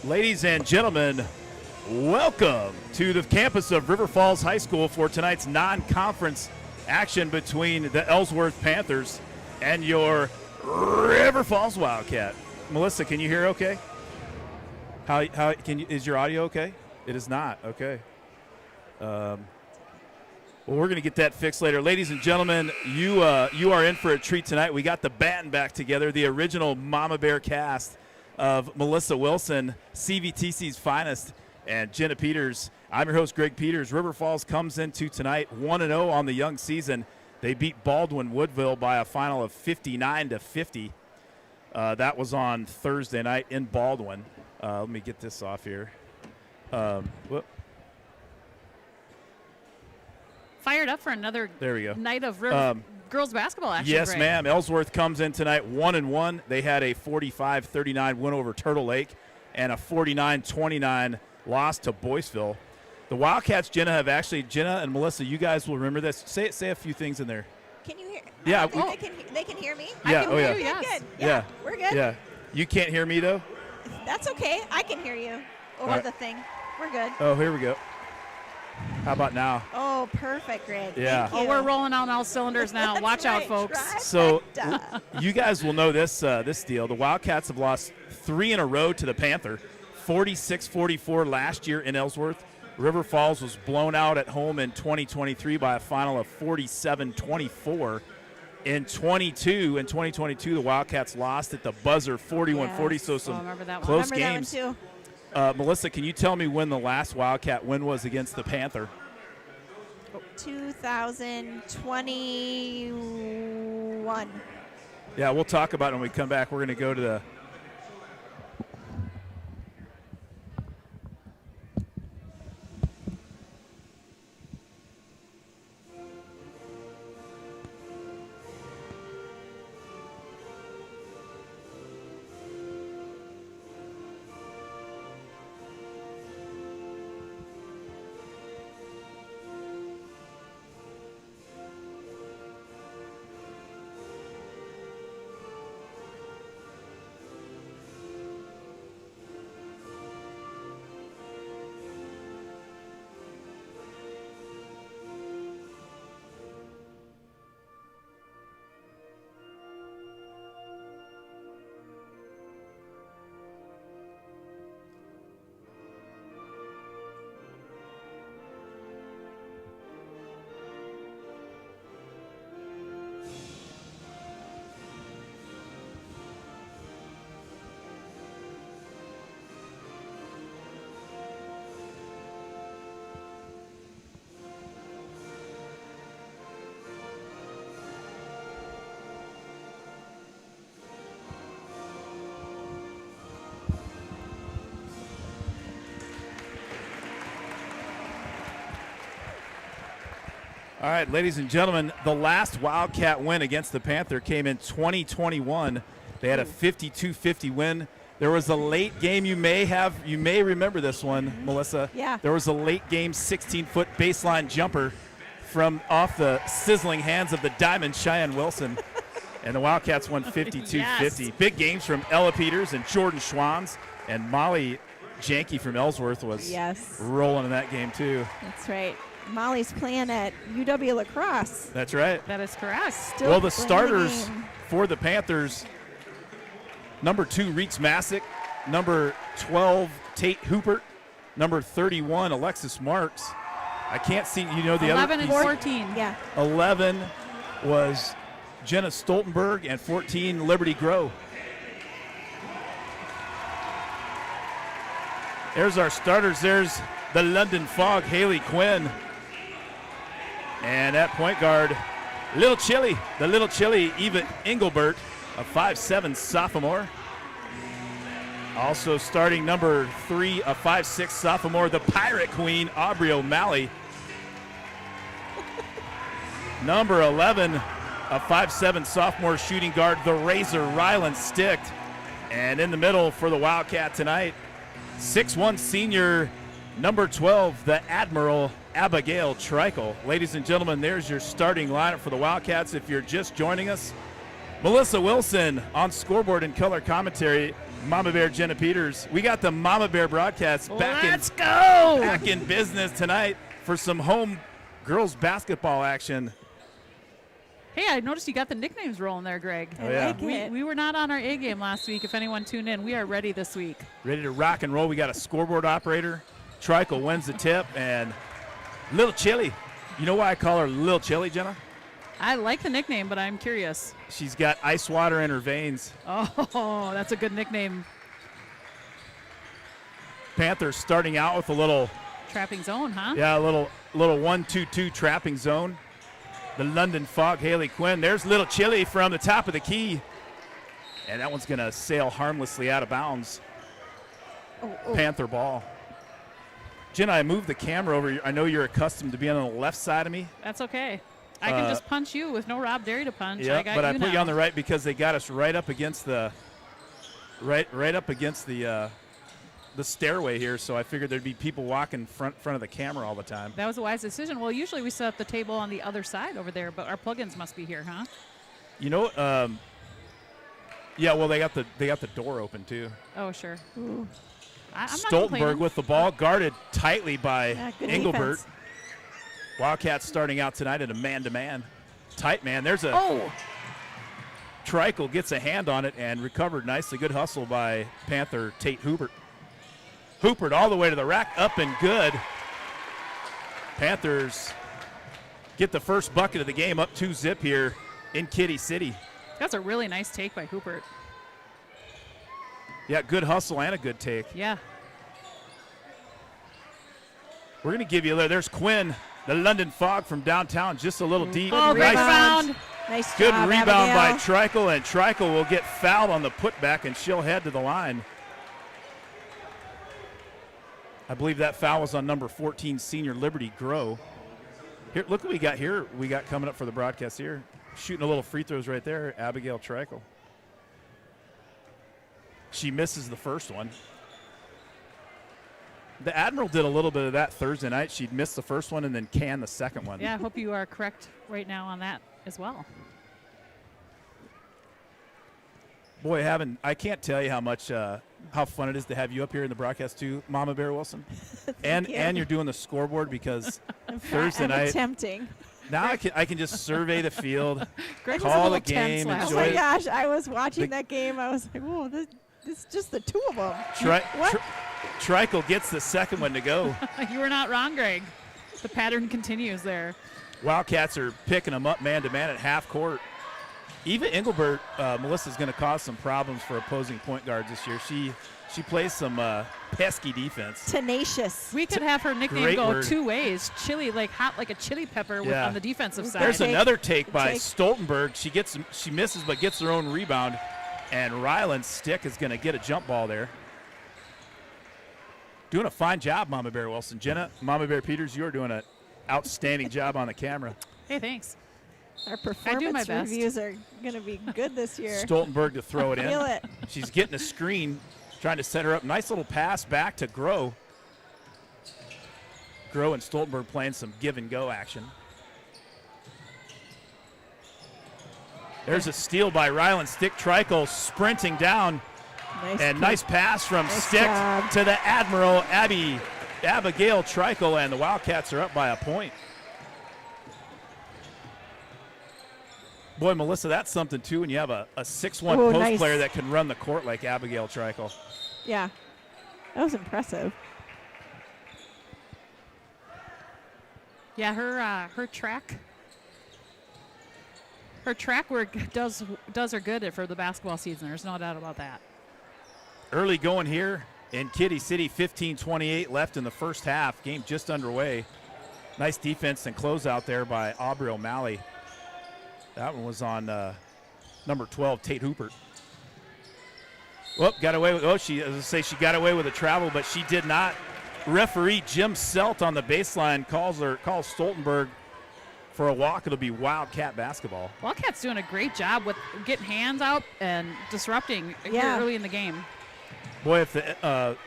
Ladies and gentlemen, welcome to the campus of River Falls High School for tonight's non-conference action between the Ellsworth Panthers and your River Falls Wildcat. Melissa, can you hear okay? Is your audio okay? It is not. Okay. Well, we're going to get that fixed later. Ladies and gentlemen, you are in for a treat tonight. We got the band back together, the original Mama Bear cast of Melissa Wilson, CVTC's finest, and Jenna Peters. I'm your host, Greg Peters. River Falls comes into tonight 1-0 on the young season. They beat Baldwin Woodville by a final of 59-50. That was on Thursday night in Baldwin. Let me get this off here. Fired up for another night of girls basketball action. Yes, ma'am. Ellsworth comes in tonight 1-1. They had a 45-39 win over Turtle Lake and a 49-29 loss to Boyceville. The Wildcats, Jenna and Melissa, you guys will remember this. Say a few things in there. Can you hear? Yeah. They can hear me? Yeah. I can hear you, yes. Good. Yeah, we're good. Yeah. You can't hear me, though? That's okay. I can hear you over the thing. We're good. Oh, here we go. How about now? Oh, perfect, Greg. Yeah. Thank you. We're rolling on all cylinders now. Watch out, folks. So you guys will know this deal. The Wildcats have lost 3 in a row to the Panther, 46-44 last year in Ellsworth. River Falls was blown out at home in 2023 by a final of 47-24. In 2022, the Wildcats lost at the buzzer 41-40, so some close games. That one too. Melissa, can you tell me when the last Wildcat win was against the Panther? 2021. Yeah, we'll talk about it when we come back. We're going to go to the All right, ladies and gentlemen, the last Wildcat win against the Panther came in 2021. They had a 52-50 win. There was a late game. You may remember this one, Melissa. Yeah. There was a late game 16-foot baseline jumper from off the sizzling hands of the Diamond Cheyenne Wilson. And the Wildcats won 52-50. Yes. Big games from Ella Peters and Jordan Schwans, and Molly Janke from Ellsworth was rolling in that game too. That's right. Molly's playing at UW La Crosse. That's right. That is correct. Well, the starters for the Panthers, number 2, Reitz Masick, number 12, Tate Hoopert, number 31, Alexis Marks. I can't see, the 11 other. 11 and 14. Yeah. 11 was Jenna Stoltenberg, and 14, Liberty Grow. There's our starters. There's the London Fog, Haley Quinn. And at point guard, the little chilly, Eva Engelbert, a 5'7" sophomore. Also starting number 3, a 5'6" sophomore, the Pirate Queen, Aubrey O'Malley. Number 11, a 5'7" sophomore shooting guard, the Razor, Rylan Sticht. And in the middle for the Wildcat tonight, 6'1" senior, number 12, the Admiral, Abigail Treichel. Ladies and gentlemen, there's your starting lineup for the Wildcats. If you're just joining us, Melissa Wilson on scoreboard and color commentary. Mama Bear Jenna Peters. We got the Mama Bear broadcast back in business tonight for some home girls basketball action. Hey, I noticed you got the nicknames rolling there, Greg. We were not on our A game last week. If anyone tuned in, we are ready this week. Ready to rock and roll. We got a scoreboard operator. Trickle wins the tip, and Little Chili. You know why I call her Little Chili, Jenna? I like the nickname, but I'm curious. She's got ice water in her veins. Oh, that's a good nickname. Panthers starting out with a little trapping zone, huh? Yeah, a little 1-2-2 trapping zone. The London Fog, Haley Quinn. There's Little Chili from the top of the key. And that one's going to sail harmlessly out of bounds. Panther ball. Jenna, I moved the camera over. I know you're accustomed to being on the left side of me. That's okay. I can just punch you with no Rob Derry to punch. Yeah, but I put you on the right because they got us right up against the the stairway here, so I figured there'd be people walking front of the camera all the time. That was a wise decision. Well, usually we set up the table on the other side over there, but our plugins must be here, huh? You know, yeah. Well, they got the door open too. Oh, sure. Ooh. Stoltenberg with the ball, guarded tightly by Engelbert. Defense. Wildcats starting out tonight in a man-to-man. Tight man. There's a Trickle gets a hand on it and recovered nicely. Good hustle by Panther Tate Hubert. Hubert all the way to the rack, up and good. Panthers get the first bucket of the game, up 2-zip here in Kitty City. That's a really nice take by Hubert. Yeah, good hustle and a good take. Yeah. We're going to give you a little. There's Quinn, the London Fog from downtown, just a little deep. Oh, good rebound. Nice job, good rebound Abigail. by Trickle, and Trickle will get fouled on the putback, and she'll head to the line. I believe that foul was on number 14, senior Liberty Grow. Here, look what we got here. We got coming up for the broadcast here. Shooting a little free throws right there, Abigail Trickle. She misses the first one. The Admiral did a little bit of that Thursday night. She'd missed the first one and then canned the second one. Yeah, I hope you are correct right now on that as well. Boy, I can't tell you how much how fun it is to have you up here in the broadcast too, Mama Bear Wilson. and you're doing the scoreboard because Thursday night. Attempting. Now I can just survey the field, Greg call was a the game, tense enjoy Oh my it. gosh, I was watching that game. I was like, whoa, this is just the two of them. What? Trickle gets the second one to go. You were not wrong, Greg. The pattern continues there. Wildcats are picking them up man-to-man at half court. Eva Engelbert, Melissa's going to cause some problems for opposing point guards this year. She plays some pesky defense. Tenacious. We could have her nickname Great go word. two ways. Chili, like hot like a chili pepper on the defensive side. There's another take by Stoltenberg. She misses but gets her own rebound. And Ryland's stick is going to get a jump ball there. Doing a fine job, Mama Bear Wilson. Jenna, Mama Bear Peters, you're doing an outstanding job on the camera. Hey, thanks. Our performance reviews are going to be good this year. Stoltenberg to throw it in. Feel it. She's getting a screen, trying to set her up. Nice little pass back to Grow. Grow and Stoltenberg playing some give-and-go action. There's a steal by Ryland. Stick Trickle sprinting down. Nice pass from Stick to the Admiral, Abigail Trickle, and the Wildcats are up by a point. Boy, Melissa, that's something, too, when you have a 6'1" post player that can run the court like Abigail Trickle. Yeah, that was impressive. Yeah, her track work does her good for the basketball season. There's no doubt about that. Early going here in Kitty City, 15:28 left in the first half. Game just underway. Nice defense and closeout there by Aubrey O'Malley. That one was on number 12, Tate Hubert. Well, got away with. She got away with a travel, but she did not. Referee Jim Selt on the baseline calls Stoltenberg for a walk. It'll be Wildcat basketball. Wildcat's doing a great job with getting hands out and disrupting here early in the game. Boy, if the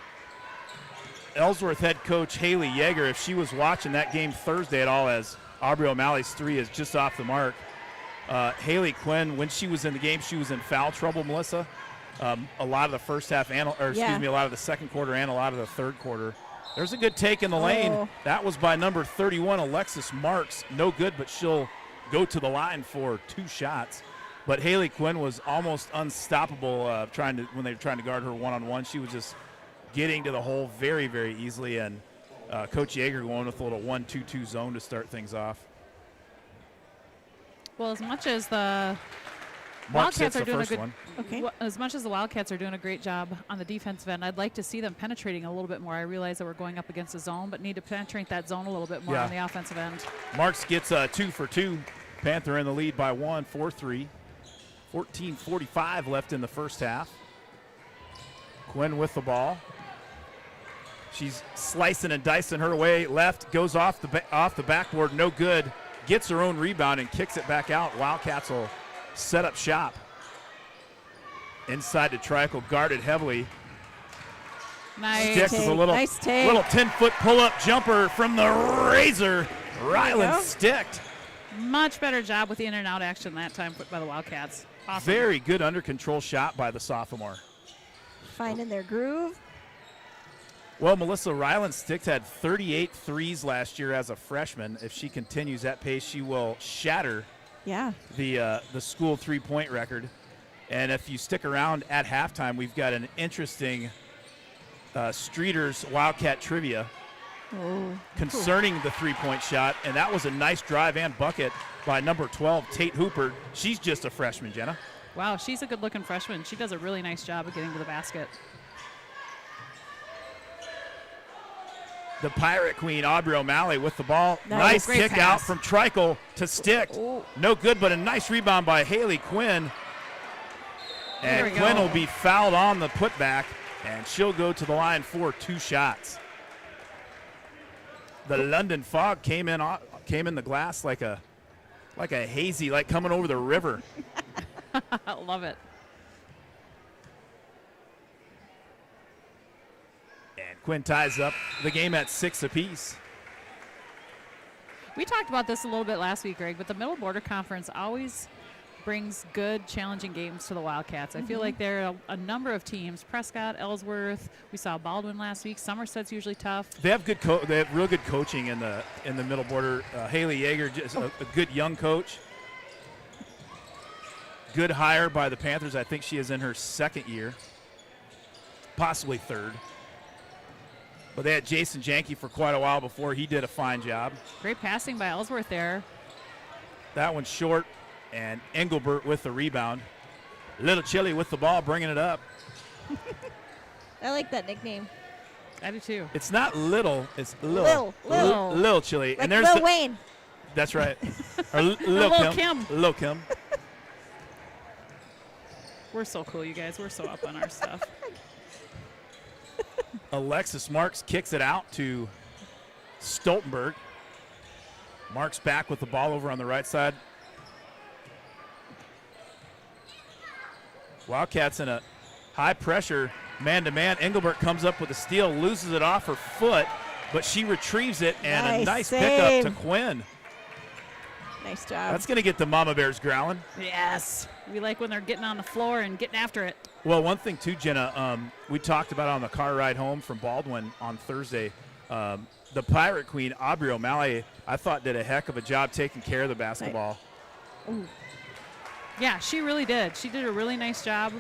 Ellsworth head coach Haley Yeager, if she was watching that game Thursday at all, as Aubrey O'Malley's three is just off the mark. Haley Quinn, when she was in the game, she was in foul trouble, Melissa. a lot of the first half, a lot of the second quarter and a lot of the third quarter. There's a good take in the lane. That was by number 31, Alexis Marks. No good, but she'll go to the line for 2 shots. But Haley Quinn was almost unstoppable when they were trying to guard her one-on-one. She was just getting to the hole very, very easily, and Coach Yeager going with a little 1-2-2 zone to start things off. Well, as much as the Wildcats are doing a good, as much as the Wildcats are doing a great job on the defensive end, I'd like to see them penetrating a little bit more. I realize that wewe're going up against a zone, but need to penetrate that zone a little bit more on the offensive end. Marks gets 2 for 2. Panther in the lead by 1, 4-3. 14:45 left in the first half. Quinn with the ball. She's slicing and dicing her way left, goes off the backboard, no good. Gets her own rebound and kicks it back out. Wildcats will set up shop. Inside to Trikel, guarded heavily. Nice. Sticks with a little 10-foot pull-up jumper from the Razor. Ryland sticked. Much better job with the in and out action that time by the Wildcats. Awesome. Very good under control shot by the sophomore. Finding their groove. Well, Melissa Ryland Sticks had 38 threes last year as a freshman. If she continues that pace, she will shatter the school three-point record. And if you stick around at halftime, we've got an interesting Streeters Wildcat trivia concerning the three-point shot. And that was a nice drive and bucket by number 12, Tate Hooper. She's just a freshman, Jenna. Wow, she's a good-looking freshman. She does a really nice job of getting to the basket. The Pirate Queen, Aubrey O'Malley, with the ball. Nice kick pass out from Trikel to Stick. No good, but a nice rebound by Haley Quinn. And Quinn will be fouled on the putback, and she'll go to the line for 2 shots. The London Fog came in the glass like a hazy, like coming over the river. I love it. And Quinn ties up the game at 6 apiece. We talked about this a little bit last week, Greg, but the Middle Border Conference always brings good, challenging games to the Wildcats. I feel like there are a number of teams, Prescott, Ellsworth. We saw Baldwin last week. Somerset's usually tough. They have they have real good coaching in the Middle Border. Haley Yeager, just a good young coach. Good hire by the Panthers. I think she is in her 2nd year, possibly 3rd. But they had Jason Janke for quite a while before he did a fine job. Great passing by Ellsworth there. That one's short, and Engelbert with the rebound. Little Chili with the ball, bringing it up. I like that nickname. I do too. It's not little, it's Lil. Lil Chili. Like and there's Lil Wayne. That's right. Or Lil Kim. Lil Kim. We're so cool, you guys. We're so up on our stuff. Alexis Marks kicks it out to Stoltenberg. Marks back with the ball over on the right side. Wildcats in a high pressure man-to-man. Engelbert comes up with a steal, loses it off her foot, but she retrieves it, and a nice pickup to Quinn. Nice job. That's going to get the Mama Bears growling. Yes. We like when they're getting on the floor and getting after it. Well, one thing too, Jenna, we talked about on the car ride home from Baldwin on Thursday. The Pirate Queen, Aubrey O'Malley, I thought did a heck of a job taking care of the basketball. Ooh. Yeah, she really did. She did a really nice job.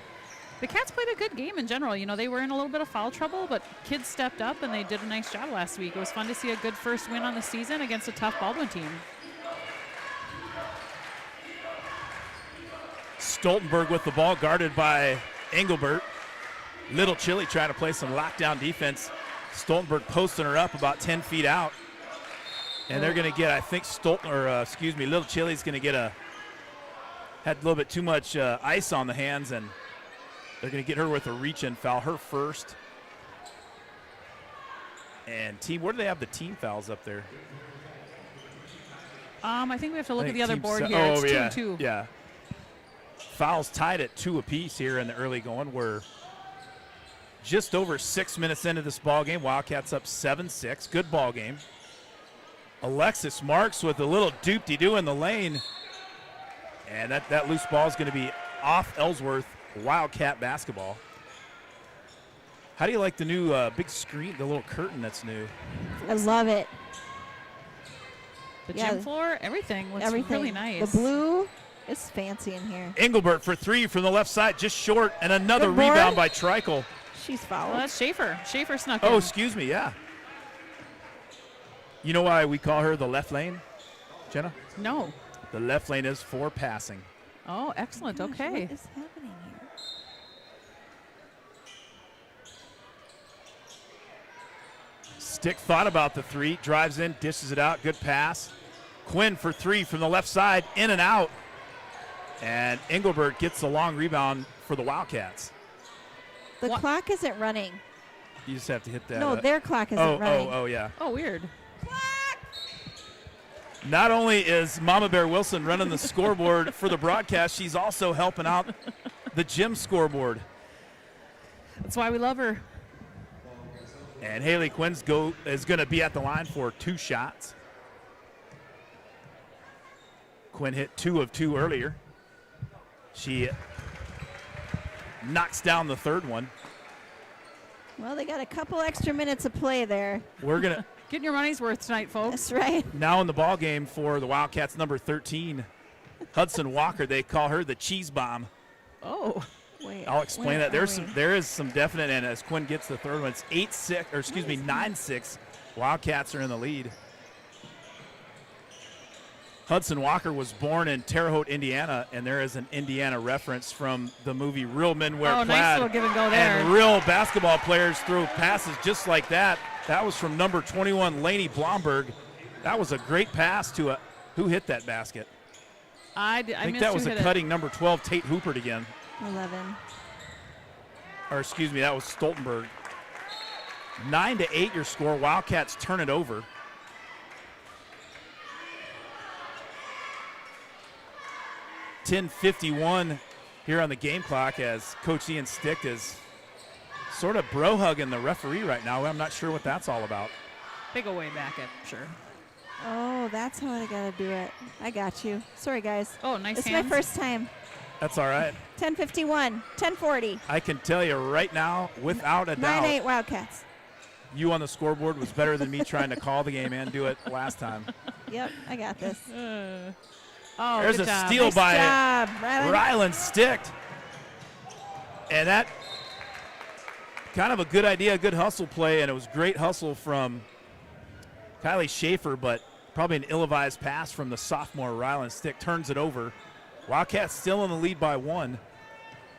The Cats played a good game in general. You know, they were in a little bit of foul trouble, but kids stepped up and they did a nice job last week. It was fun to see a good first win on the season against a tough Baldwin team. Stoltenberg with the ball, guarded by Engelbert. Little Chili trying to play some lockdown defense. Stoltenberg posting her up about 10 feet out. And they're going to get, I think, Little Chili's going to get had a little bit too much ice on the hands, and they're going to get her with a reach-in foul, her first. And where do they have the team fouls up there? I think we have to look at the other board here. Oh, it's 2-2. Yeah. Fouls tied at 2 apiece here in the early going. We're just over 6 minutes into this ball game. Wildcats up 7-6. Good ball game. Alexis Marks with a little doop-de-doo in the lane. And that loose ball is going to be off Ellsworth Wildcat basketball. How do you like the new big screen, the little curtain that's new? I love it. The gym floor, everything looks really nice. The blue is fancy in here. Engelbert for three from the left side, just short, and another rebound by Treichel. She's fouled. Well, that's Schaefer. Schaefer snuck in. Oh, excuse me, yeah. You know why we call her the left lane, Jenna? No. The left lane is for passing. Oh, excellent. Gosh, Okay. what is happening here? Stick thought about the three, drives in, dishes it out, good pass. Quinn for three from the left side, in and out. And Engelbert gets the long rebound for the Wildcats. The clock isn't running. You just have to hit that. No, their clock isn't running. Oh, yeah. Oh, weird. Not only is Mama Bear Wilson running the scoreboard for the broadcast, she's also helping out the gym scoreboard. That's why we love her. And Haley Quinn is going to be at the line for 2 shots. Quinn hit 2 of 2 earlier. She knocks down the third one. Well, they got a couple extra minutes of play there. We're going to getting your money's worth tonight, folks. That's right. now in the ball game for the Wildcats, number 13, Hudson Walker. They call her the cheese bomb. Oh. Wait, I'll explain that. There is some definite, and as Quinn gets the third one, it's 9-6. Wildcats are in the lead. Hudson Walker was born in Terre Haute, Indiana, and there is an Indiana reference from the movie Real Men Wear Plaid. Nice little give and go there. And real basketball players throw passes just like that. That was from number 21, Lainey Blomberg. That was a great pass to who hit that basket? I think that was a cutting number 12, Tate Hoopert again. 11. Or excuse me, that was Stoltenberg. 9-8 your score. Wildcats turn it over. .51 here on the game clock as Coach Ian Stick is sort of bro-hugging the referee right now. I'm not sure what that's all about. Big away back, I'm sure. Oh, that's how I got to do it. I got you. Sorry, guys. Oh, nice This hands. is my first time. That's all right. 10:51, 10:40. I can tell you right now, without a doubt, 9-8 Wildcats. you on the scoreboard was better than me trying to call the game and do it last time. Yep, I got this. Oh, there's good a job. steal Nice by job, Ryland Stick. And that kind of a good idea, good hustle play, and it was great hustle from Kylie Schaefer, but probably an ill-advised pass from the sophomore Ryland Stick. Turns it over. Wildcats still in the lead by 1.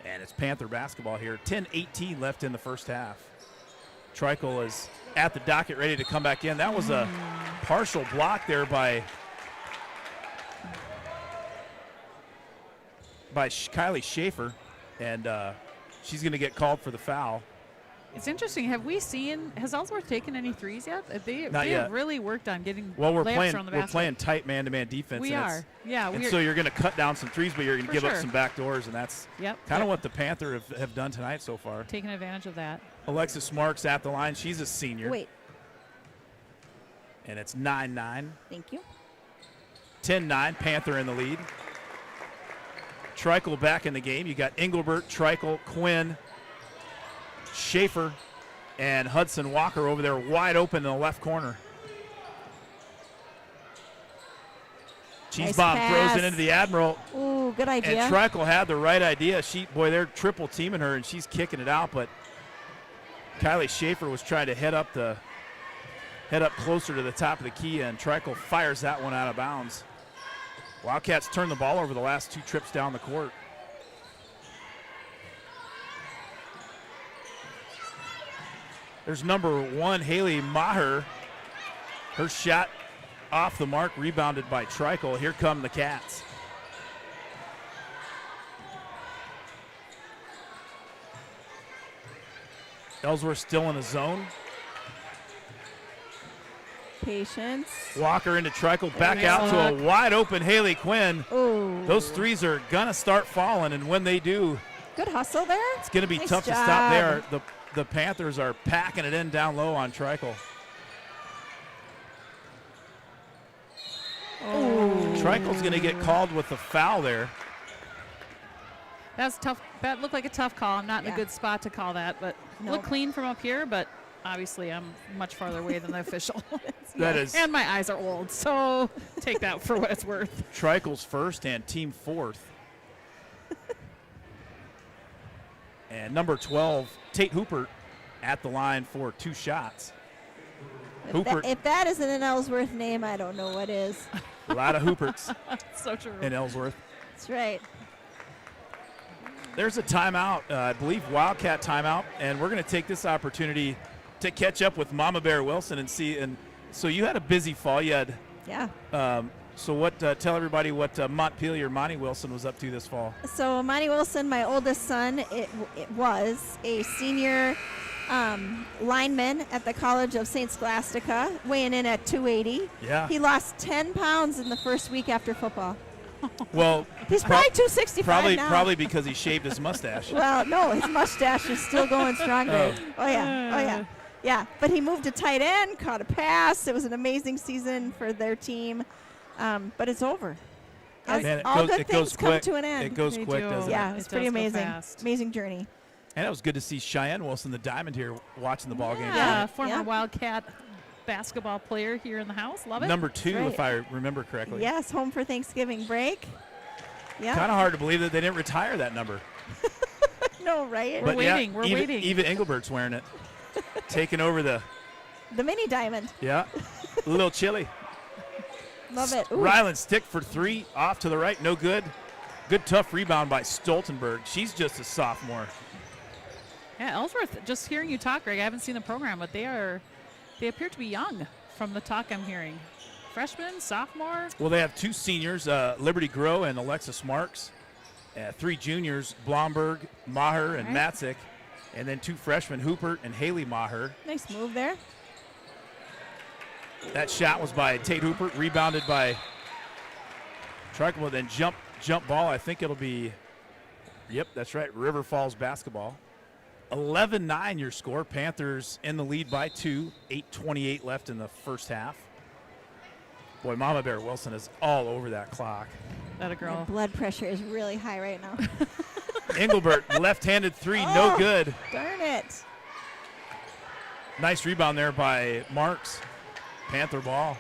And it's Panther basketball here. 10-18 left in the first half. Treichel is at the docket ready to come back in. That was a partial block there by Kylie Schaefer, and she's going to get called for the foul. It's interesting. Has Ellsworth taken any threes yet? They Not yet. have really worked on getting Well, we're layups playing tight man-to-man defense. We are. Yeah, and so you're going to cut down some threes, but you're going to give up some back doors, and that's kind of what the Panther have done tonight so far. Taking advantage of that. Alexis Marks at the line. She's a senior. Wait. And it's 9-9. Thank you. 10-9, Panther in the lead. Treichel back in the game. You got Engelbert, Treichel, Quinn, Schaefer, and Hudson Walker over there wide open in the left corner. Cheese bomb throws it into the Admiral. Ooh, good idea. And Treichel had the right idea. They're triple teaming her, and she's kicking it out, but Kylie Schaefer was trying to head up closer to the top of the key, and Treichel fires that one out of bounds. Wildcats turned the ball over the last 2 trips down the court. There's number 1, Haley Maher. Her shot off the mark, rebounded by Treichel. Here come the Cats. Ellsworth still in the zone. Patience. Walker into Treichel, back out to a wide open Haley Quinn. Ooh. Those threes are going to start falling, and when they do, Good hustle there. it's going to be Nice tough to job. stop there. The Panthers are packing it in down low on Treichel. Treichel's going to get called with the foul there. That's tough. That looked like a tough call. I'm not in Yeah. a good spot to call that, but Nope. look clean from up here, but obviously I'm much farther away than the official. That is And my eyes are old, so take that for what it's worth. Treichels first and team fourth. And number 12, Tate Hoopert, at the line for 2 shots. If that isn't an Ellsworth name, I don't know what is. A lot of Hooperts So true. in Ellsworth. That's right. There's a timeout, I believe Wildcat timeout, and we're going to take this opportunity to catch up with Mama Bear Wilson and see. And so you had a busy fall. You had, Yeah. so what? Tell everybody what Montpelier Monty Wilson was up to this fall. So Monty Wilson, my oldest son, it was a senior lineman at the College of St. Scholastica, weighing in at 280. Yeah. He lost 10 pounds in the first week after football. Well, He's probably 265 now. probably because he shaved his mustache. Well, no, his mustache is still going stronger. Oh yeah. Yeah, but he moved to tight end, caught a pass. It was an amazing season for their team, but it's over. As Man, it all goes- good it goes things come quick. to an end. It goes They quick, do. doesn't Yeah, it? it's It pretty does go amazing. fast. Amazing journey. And it was good to see Cheyenne Wilson, the diamond here, watching the ball game. Yeah, former Yeah. Wildcat basketball player here in the house. Love it. Number 2, right. if I remember correctly. Yes, home for Thanksgiving break. Yeah. Kind of hard to believe that they didn't retire that number. No, right? We're waiting, we're Eva, waiting. Eva Engelbert's wearing it, taking over the. The mini diamond. Yeah, a little chilly. Love it. Ooh. Ryland stick for 3, off to the right, no good. Good tough rebound by Stoltenberg. She's just a sophomore. Yeah, Ellsworth, just hearing you talk, Greg, I haven't seen the program, but they appear to be young from the talk I'm hearing. Freshman, sophomore. Well, they have 2 seniors, Liberty Grow and Alexis Marks. 3 juniors, Blomberg, Maher, and All right. Matzik. And then 2 freshmen, Hoopert and Haley Maher. Nice move there. That shot was by Tate Hoopert, rebounded by Treichel. Then jump ball. I think it'll be, yep, that's right, River Falls basketball. 11-9 your score. Panthers in the lead by 2. 8:28 left in the first half. Boy, Mama Bear Wilson is all over that clock. That a My girl. blood pressure is really high right now. Engelbert, left-handed 3, no Oh. good. Darn it. Nice rebound there by Marks. Panther ball.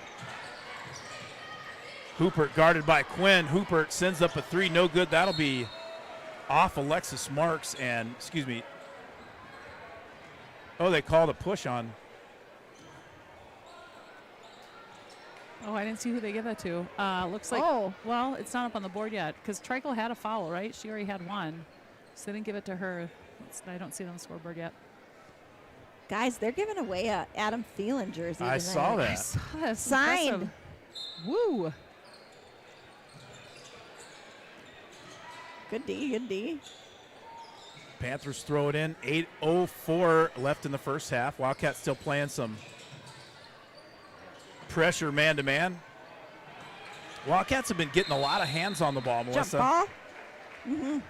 Hoopert guarded by Quinn. Hoopert sends up a 3, no good. That'll be off Alexis Marks and, excuse me. Oh, they called a push on. Oh, I didn't see who they give that to. Looks like, well, it's not up on the board yet because Treichel had a foul, right? She already had one. So they didn't give it to her. I don't see it on the scoreboard yet. Guys, they're giving away a Adam Thielen jersey I tonight. saw that. I saw that. Signed. Impressive. Woo. Good D, good D. Panthers throw it in. 8:04 left in the first half. Wildcats still playing some pressure man-to-man. Wildcats have been getting a lot of hands on the ball, Jump Melissa. ball.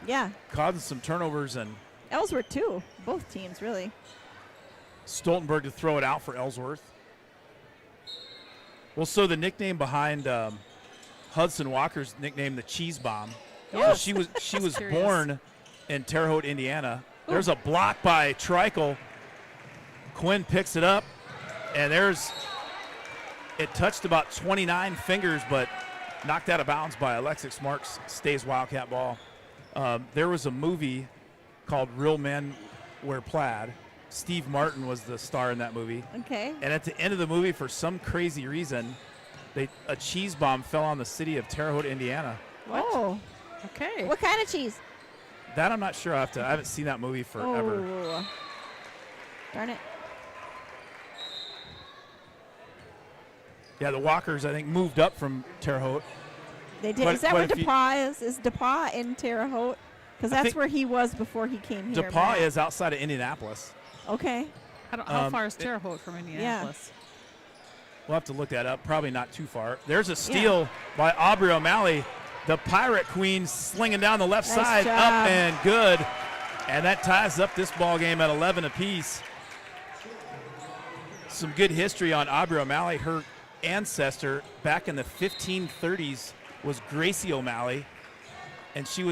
Yeah. Causing some turnovers, and Ellsworth, too. Both teams, really. Stoltenberg to throw it out for Ellsworth. Well, so the nickname behind Hudson Walker's nickname, the Cheese Bomb. Yes. She was Curious. born in Terre Haute, Indiana. There's a block by Treichel. Quinn picks it up, and it touched about 29 fingers, but knocked out of bounds by Alexis Marks. Stays Wildcat ball. There was a movie called Real Men Wear Plaid. Steve Martin was the star in that movie. Okay. And at the end of the movie, for some crazy reason, a cheese bomb fell on the city of Terre Haute, Indiana. Oh. Okay. What kind of cheese? That I'm not sure. I haven't seen that movie forever. Oh. Darn it. Yeah, the Walkers, I think, moved up from Terre Haute. They did. Quite- Is that quite where a few- DePaul is? Is DePaul in Terre Haute? Because I that's think where he was before he came here. DePaul Matt. is outside of Indianapolis. Okay. How far is Terre Haute from Indianapolis? We'll have to look that up. Probably not too far. There's a steal by Aubrey O'Malley. The Pirate Queen slinging down the left Nice side. job. Up and good. And that ties up this ball game at 11 apiece. Some good history on Aubrey O'Malley. Her ancestor back in the 1530s was Gracie O'Malley. And she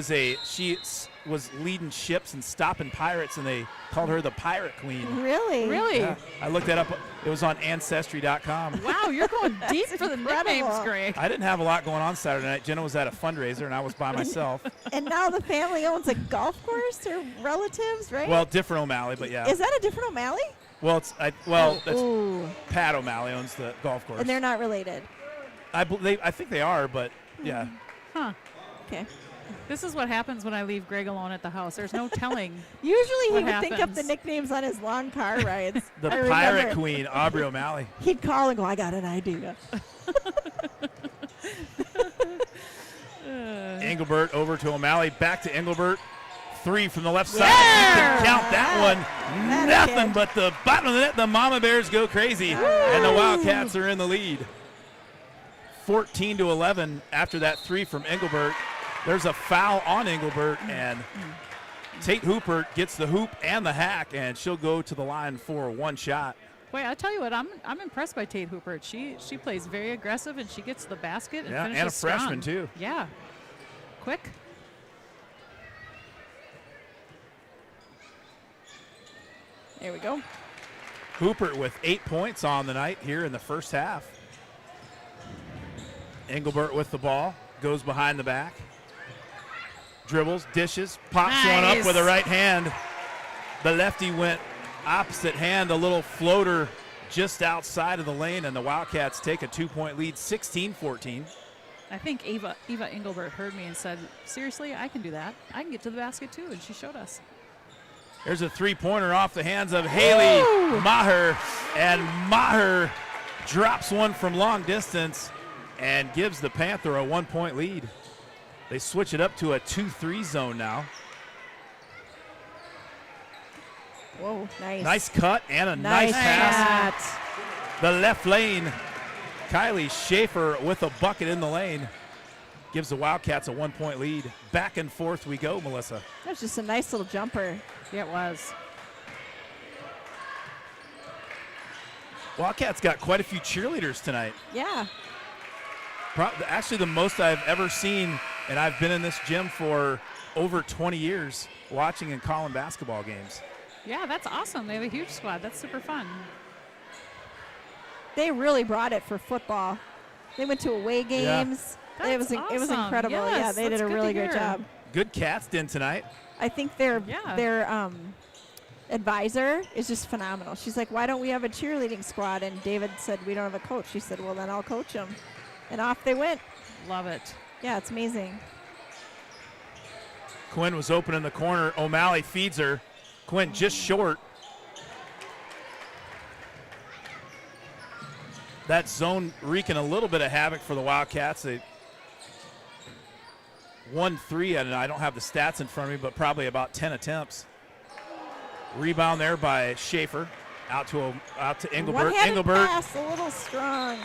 was leading ships and stopping pirates, and they called her the Pirate Queen. Really? Really? Yeah, I looked that up. It was on Ancestry.com. Wow, you're going deep for the nicknames, Greg. I didn't have a lot going on Saturday night. Jenna was at a fundraiser, and I was by myself. And now the family owns a golf course or relatives, right? Well, different O'Malley, but yeah. Is that a different O'Malley? Well, that's Ooh. Pat O'Malley owns the golf course. And they're not related. I think they are, but yeah. Huh. Okay. This is what happens when I leave Greg alone at the house. There's no telling. Usually he What would think up happens? the nicknames on his long car rides. The I Pirate remember. Queen, Aubrey O'Malley. He'd call and go, I got an idea. Engelbert over to O'Malley, back to Engelbert. 3 from the left side. Yeah! You can count that one. That Nothing kid. but the bottom of the net. The Mama Bears go crazy, and the Wildcats are in the lead. 14-11 after that 3 from Engelbert. There's a foul on Engelbert, and Tate Hooper gets the hoop and the hack, and she'll go to the line for one shot. Boy, I tell you what, I'm impressed by Tate Hooper. She plays very aggressive, and she gets the basket and Yeah, finishes and a freshman, strong. too. Yeah. Quick. There we go. Hooper with 8 points on the night here in the first half. Engelbert with the ball, goes behind the back. Dribbles, dishes, pops one up Nice. with a right hand. The lefty went opposite hand, a little floater just outside of the lane, and the Wildcats take a 2-point lead, 16-14. I think Eva Engelbert heard me and said, seriously, I can do that. I can get to the basket too, and she showed us. There's a three-pointer off the hands of Haley Maher, and Maher drops one from long distance and gives the Panther a 1-point lead. They switch it up to a 2-3 zone now. Whoa, nice. Nice cut and a nice pass. shot. The left lane, Kylie Schaefer with a bucket in the lane. Gives the Wildcats a 1-point lead. Back and forth we go, Melissa. That's just a nice little jumper. Yeah, it was. Wildcats got quite a few cheerleaders tonight. Yeah. Actually the most I've ever seen, and I've been in this gym for over 20 years watching and calling basketball games. Yeah, that's awesome. They have a huge squad. That's super fun. They really brought it for football. They went to away games. It was awesome. incredible. Yes, yeah, they did that's a good really to great hear. job. Good Cats din tonight. I think their Yeah. advisor is just phenomenal. She's like, why don't we have a cheerleading squad? And David said, we don't have a coach. She said, well, then I'll coach them. And off they went. Love it. Yeah, it's amazing. Quinn was open in the corner. O'Malley feeds her. Quinn just short. That zone wreaking a little bit of havoc for the Wildcats. They won 3, and I don't have the stats in front of me, but probably about 10 attempts. Rebound there by Schaefer. Out to Engelbert. One-handed Engelbert pass, a little strong.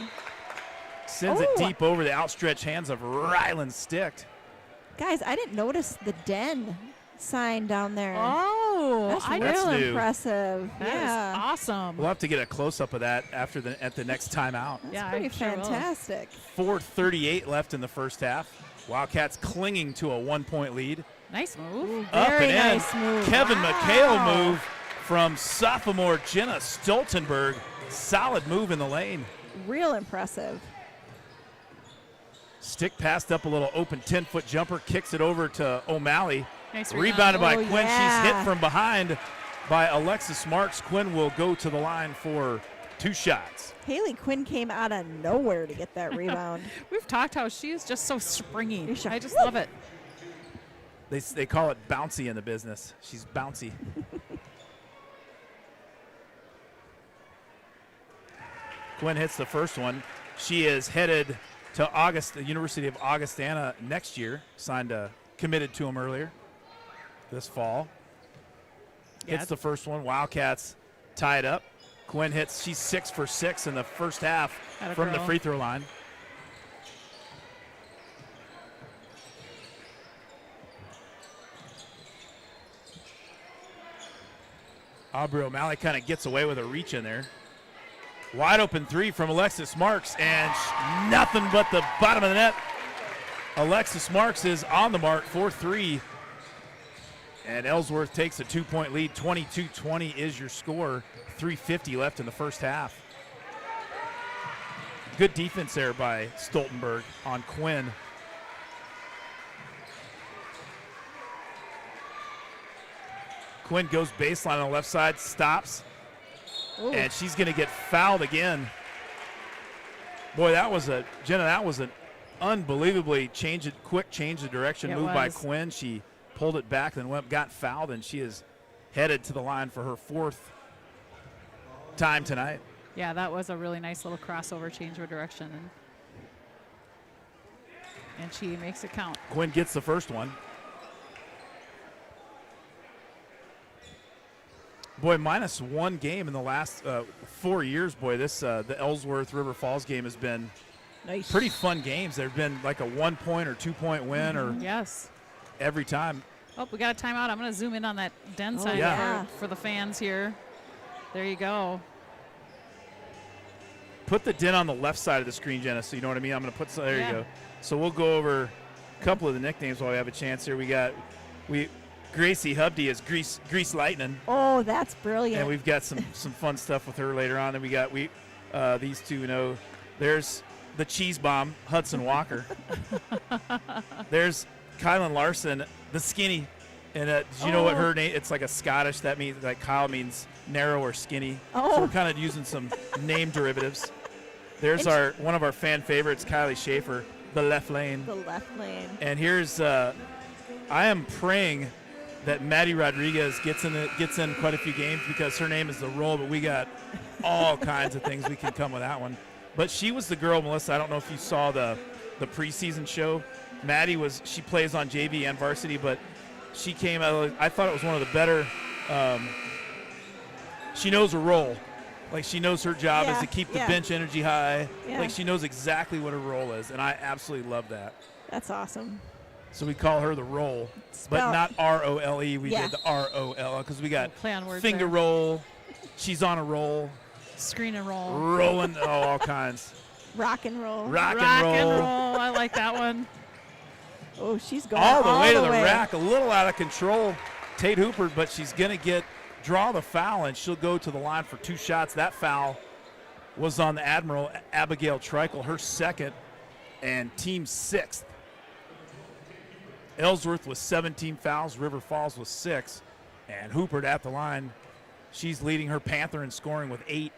sends it deep over the outstretched hands of Ryland Sticht. Guys, I didn't notice the den sign down there. Oh, That's That's real new. impressive. That is yeah. awesome. We'll have to get a close-up of that at the next timeout. That's Yeah, pretty I sure will. fantastic. 4:38 left in the first half. Wildcats clinging to a 1-point lead. Nice move. Up Very and in. nice move. Kevin Wow. McHale move from sophomore Jenna Stoltenberg. Solid move in the lane. Real impressive. Stick passed up a little open 10-foot jumper, kicks it over to O'Malley. Nice Rebounded by Oh, Quinn. yeah. She's hit from behind by Alexis Marks. Quinn will go to the line for 2 shots. Haley Quinn came out of nowhere to get that rebound. We've talked how she is just so springy. You're sure. I just love it. They call it bouncy in the business. She's bouncy. Quinn hits the first one. She is headed to the University of Augustana next year. Committed to them earlier this fall. Yeah. Hits the first one. Wildcats tie it up. Quinn hits. She's 6 for 6 in the first half Atta from the girl. free throw line. Aubrey O'Malley kind of gets away with a reach in there. Wide open 3 from Alexis Marks, and nothing but the bottom of the net. Alexis Marks is on the mark for 3. And Ellsworth takes a 2-point lead. 22-20 is your score. 3:50 left in the first half. Good defense there by Stoltenberg on Quinn. Quinn goes baseline on the left side, stops, and she's going to get fouled again. Boy, that was an unbelievably quick change of direction move by Quinn. She pulled it back, then got fouled, and she is headed to the line for her 4th time tonight. Yeah, that was a really nice little crossover change of direction, and she makes it count. Quinn gets the first one. Boy, -1 game in the last 4 years. Boy, the Ellsworth River Falls game has been pretty fun games. There have been like a 1-point or 2-point win or every time. Oh, we got a timeout. I'm going to zoom in on that den sign for the fans here. There you go. Put the den on the left side of the screen, Jenna, so you know what I mean. I'm going to put there you go. So we'll go over a couple of the nicknames while we have a chance here. Gracie Hubdy is Grease Lightning. Oh, that's brilliant. And we've got some fun stuff with her later on. And we got these two know. There's the Cheese Bomb, Hudson Walker. There's Kylan Larson, the Skinny. And did you know what her name? It's like a Scottish. That means like Kyle means narrow or skinny. So we're kind of using some name derivatives. There's one of our fan favorites, Kylie Schaefer, the left lane. The left lane. And here's I am praying that Maddie Rodriguez gets in quite a few games because her name is the Roll, but we got all kinds of things we can come with that one. But she was the girl, Melissa. I don't know if you saw the preseason show. Maddie she plays on JV and varsity, but she came out. I thought it was one of the better. She knows her role. Like she knows her job is to keep the bench energy high. Yeah. Like she knows exactly what her role is, and I absolutely love that. That's awesome. So we call her the Roll, but not R-O-L-E. We did the R-O-L because we got finger roll. She's on a roll. Screen and roll. Rolling, all kinds. Rock and roll. Rock and roll. I like that one. Oh, she's going all the way to the rack. A little out of control, Tate Hooper, but she's going to draw the foul, and she'll go to the line for 2 shots. That foul was on the Admiral Abigail Treichel, her 2nd, and team 6th. Ellsworth with 17 fouls, River Falls with 6, and Hooper at the line. She's leading her Panther in scoring with 8,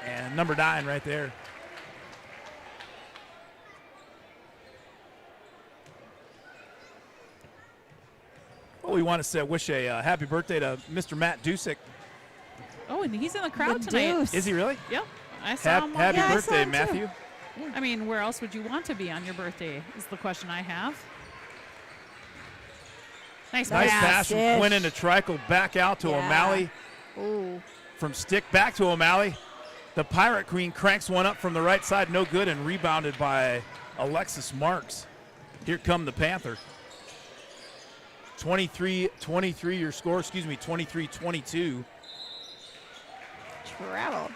and number 9 right there. Well, we want to wish a happy birthday to Mr. Matt Dusick. Oh, and he's in the crowd tonight. Deuce. Is he really? Yep. I saw him. Happy birthday, Matthew. Yeah. I mean, where else would you want to be on your birthday is the question I have. Nice pass from Quinn into Treichel, back out to O'Malley. Ooh. From stick back to O'Malley. The Pirate Queen cranks one up from the right side, no good, and rebounded by Alexis Marks. Here come the Panther. 23-23 your score, 23-22. Travel.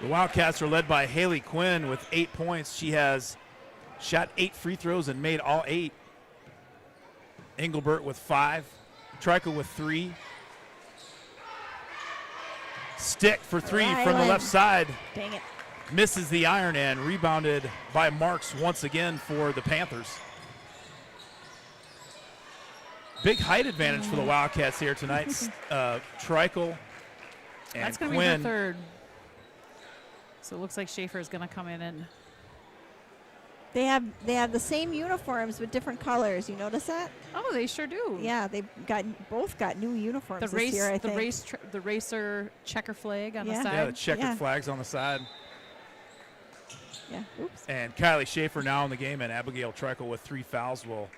The Wildcats are led by Haley Quinn with 8 points. She has shot 8 free throws and made all 8. Engelbert with 5. Treichel with 3. Stick for 3 from the left side. Dang it. Misses the iron and rebounded by Marks once again for the Panthers. Big height advantage for the Wildcats here tonight. Treichel and That's going to Quinn. be her 3rd. So it looks like Schaefer is going to come in and. They have the same uniforms with different colors. You notice that? Oh, they sure do. Yeah, they both got new uniforms this year, I think. The racer checker flag on the side. Yeah, the checkered flags on the side. Yeah, oops. And Kylie Schaefer now in the game, and Abigail Treichel with 3 fouls will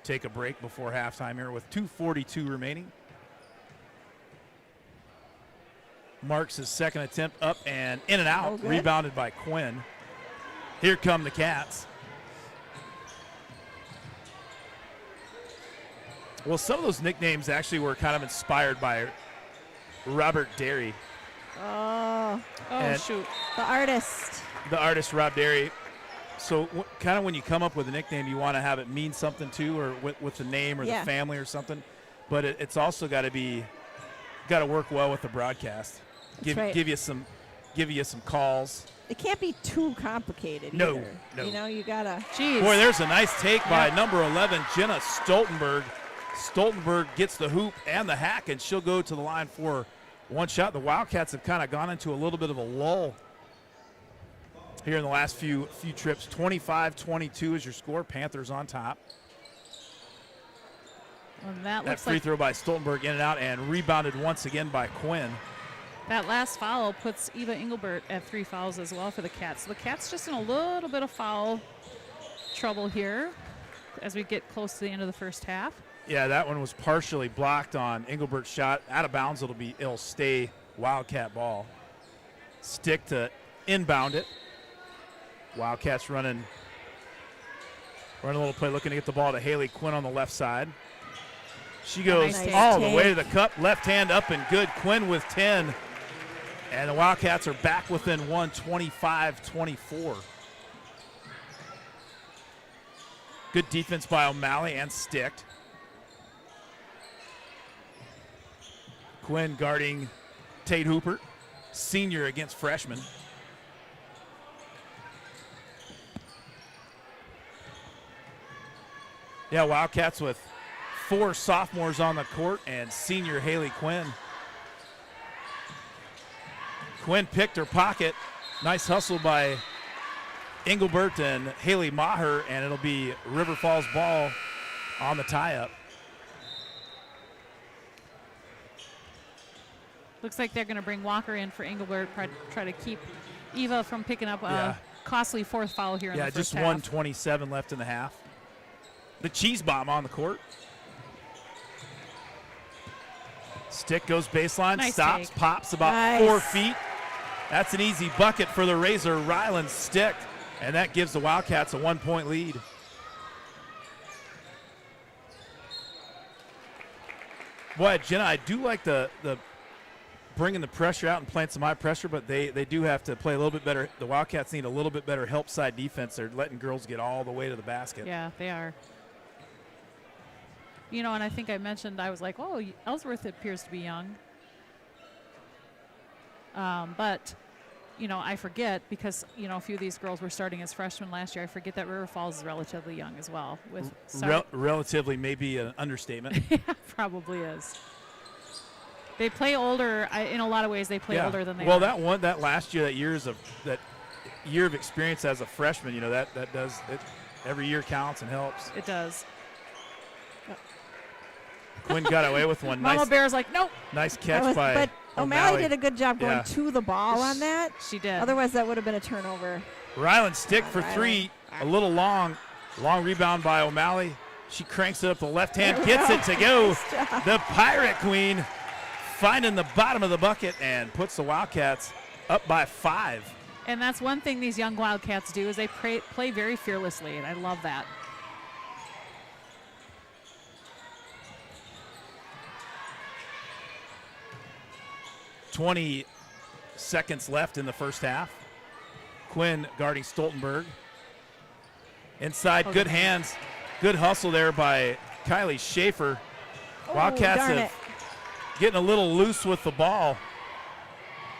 take a break before halftime here with 2:42 remaining. Marks his 2nd attempt up and in and out, rebounded by Quinn. Here come the Cats. Well, some of those nicknames actually were kind of inspired by Robert Derry. Oh, shoot. The artist. The artist, Rob Derry. So kind of when you come up with a nickname, you want to have it mean something too, or with the name or the family or something. But it's also got to work well with the broadcast. Give you some calls. It can't be too complicated. No, either. no. You know, you gotta. Jeez. Boy, there's a nice take by number 11, Jenna Stoltenberg. Stoltenberg gets the hoop and the hack, and she'll go to the line for one shot. The Wildcats have kind of gone into a little bit of a lull here in the last few trips. 25-22 is your score. Panthers on top. Well, that free throw by Stoltenberg in and out, and rebounded once again by Quinn. That last foul puts Eva Engelbert at 3 fouls as well for the Cats. So the Cats just in a little bit of foul trouble here as we get close to the end of the first half. Yeah, that one was partially blocked on Engelbert's shot. Out of bounds, it'll stay Wildcat ball. Stick to inbound it. Wildcats running a little play, looking to get the ball to Haley Quinn on the left side. She goes all the way to the cup, left hand up and good. Quinn with 10. And the Wildcats are back within one, 25-24. Good defense by O'Malley and Sticked. Quinn guarding Tate Hooper, senior against freshman. Yeah, Wildcats with 4 sophomores on the court and senior Haley Quinn. Quinn picked her pocket. Nice hustle by Engelbert and Haley Maher, and it'll be River Falls ball on the tie-up. Looks like they're going to bring Walker in for Engelbert, try to keep Eva from picking up a costly 4th foul here in the first half. Yeah, just 1:27 left in the half. The cheese bomb on the court. Stick goes baseline, nice stops, take. pops about 4 feet. That's an easy bucket for the Razor. Ryland Stick, and that gives the Wildcats a 1-point lead. Boy, Jenna, I do like the bringing the pressure out and playing some high pressure, but they do have to play a little bit better. The Wildcats need a little bit better help side defense. They're letting girls get all the way to the basket. Yeah, they are. You know, and I think I mentioned, I was like, oh, Ellsworth appears to be young. But, you know, I forget because, you know, a few of these girls were starting as freshmen last year. I forget that River Falls is relatively young as well. With relatively may be an understatement. Yeah, probably is. They play older. In a lot of ways, they play older than they are. Well, that last year, that year of experience as a freshman, you know, that does it. Every year counts and helps. It does. Quinn got away with one. Mama Bear's like, nope. Nice catch by But O'Malley did a good job going to the ball on that. She did. Otherwise, that would have been a turnover. Ryland Stick for 3. A little long rebound by O'Malley. She cranks it up the left hand, gets it to go. Nice the Pirate Queen finding the bottom of the bucket and puts the Wildcats up by 5. And that's one thing these young Wildcats do is they play very fearlessly, and I love that. .20 seconds left in the first half. Quinn guarding Stoltenberg. Inside, good hands, good hustle there by Kylie Schaefer. Wildcats getting a little loose with the ball.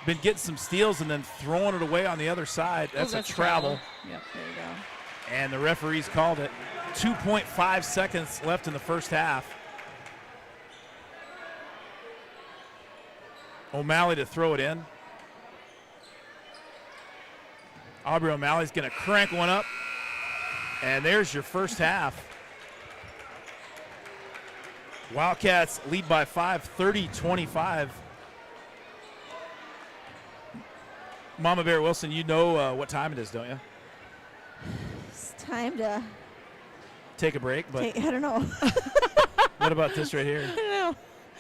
Been getting some steals and then throwing it away on the other side. That's a travel. Yep, there you go. And the referees called it. 2.5 seconds left in the first half. O'Malley to throw it in. Aubrey O'Malley's going to crank one up. And there's your first half. Wildcats lead by 5, 30-25. Mama Bear Wilson, you know what time it is, don't you? It's time to take a break. But I don't know. What about this right here? I don't know.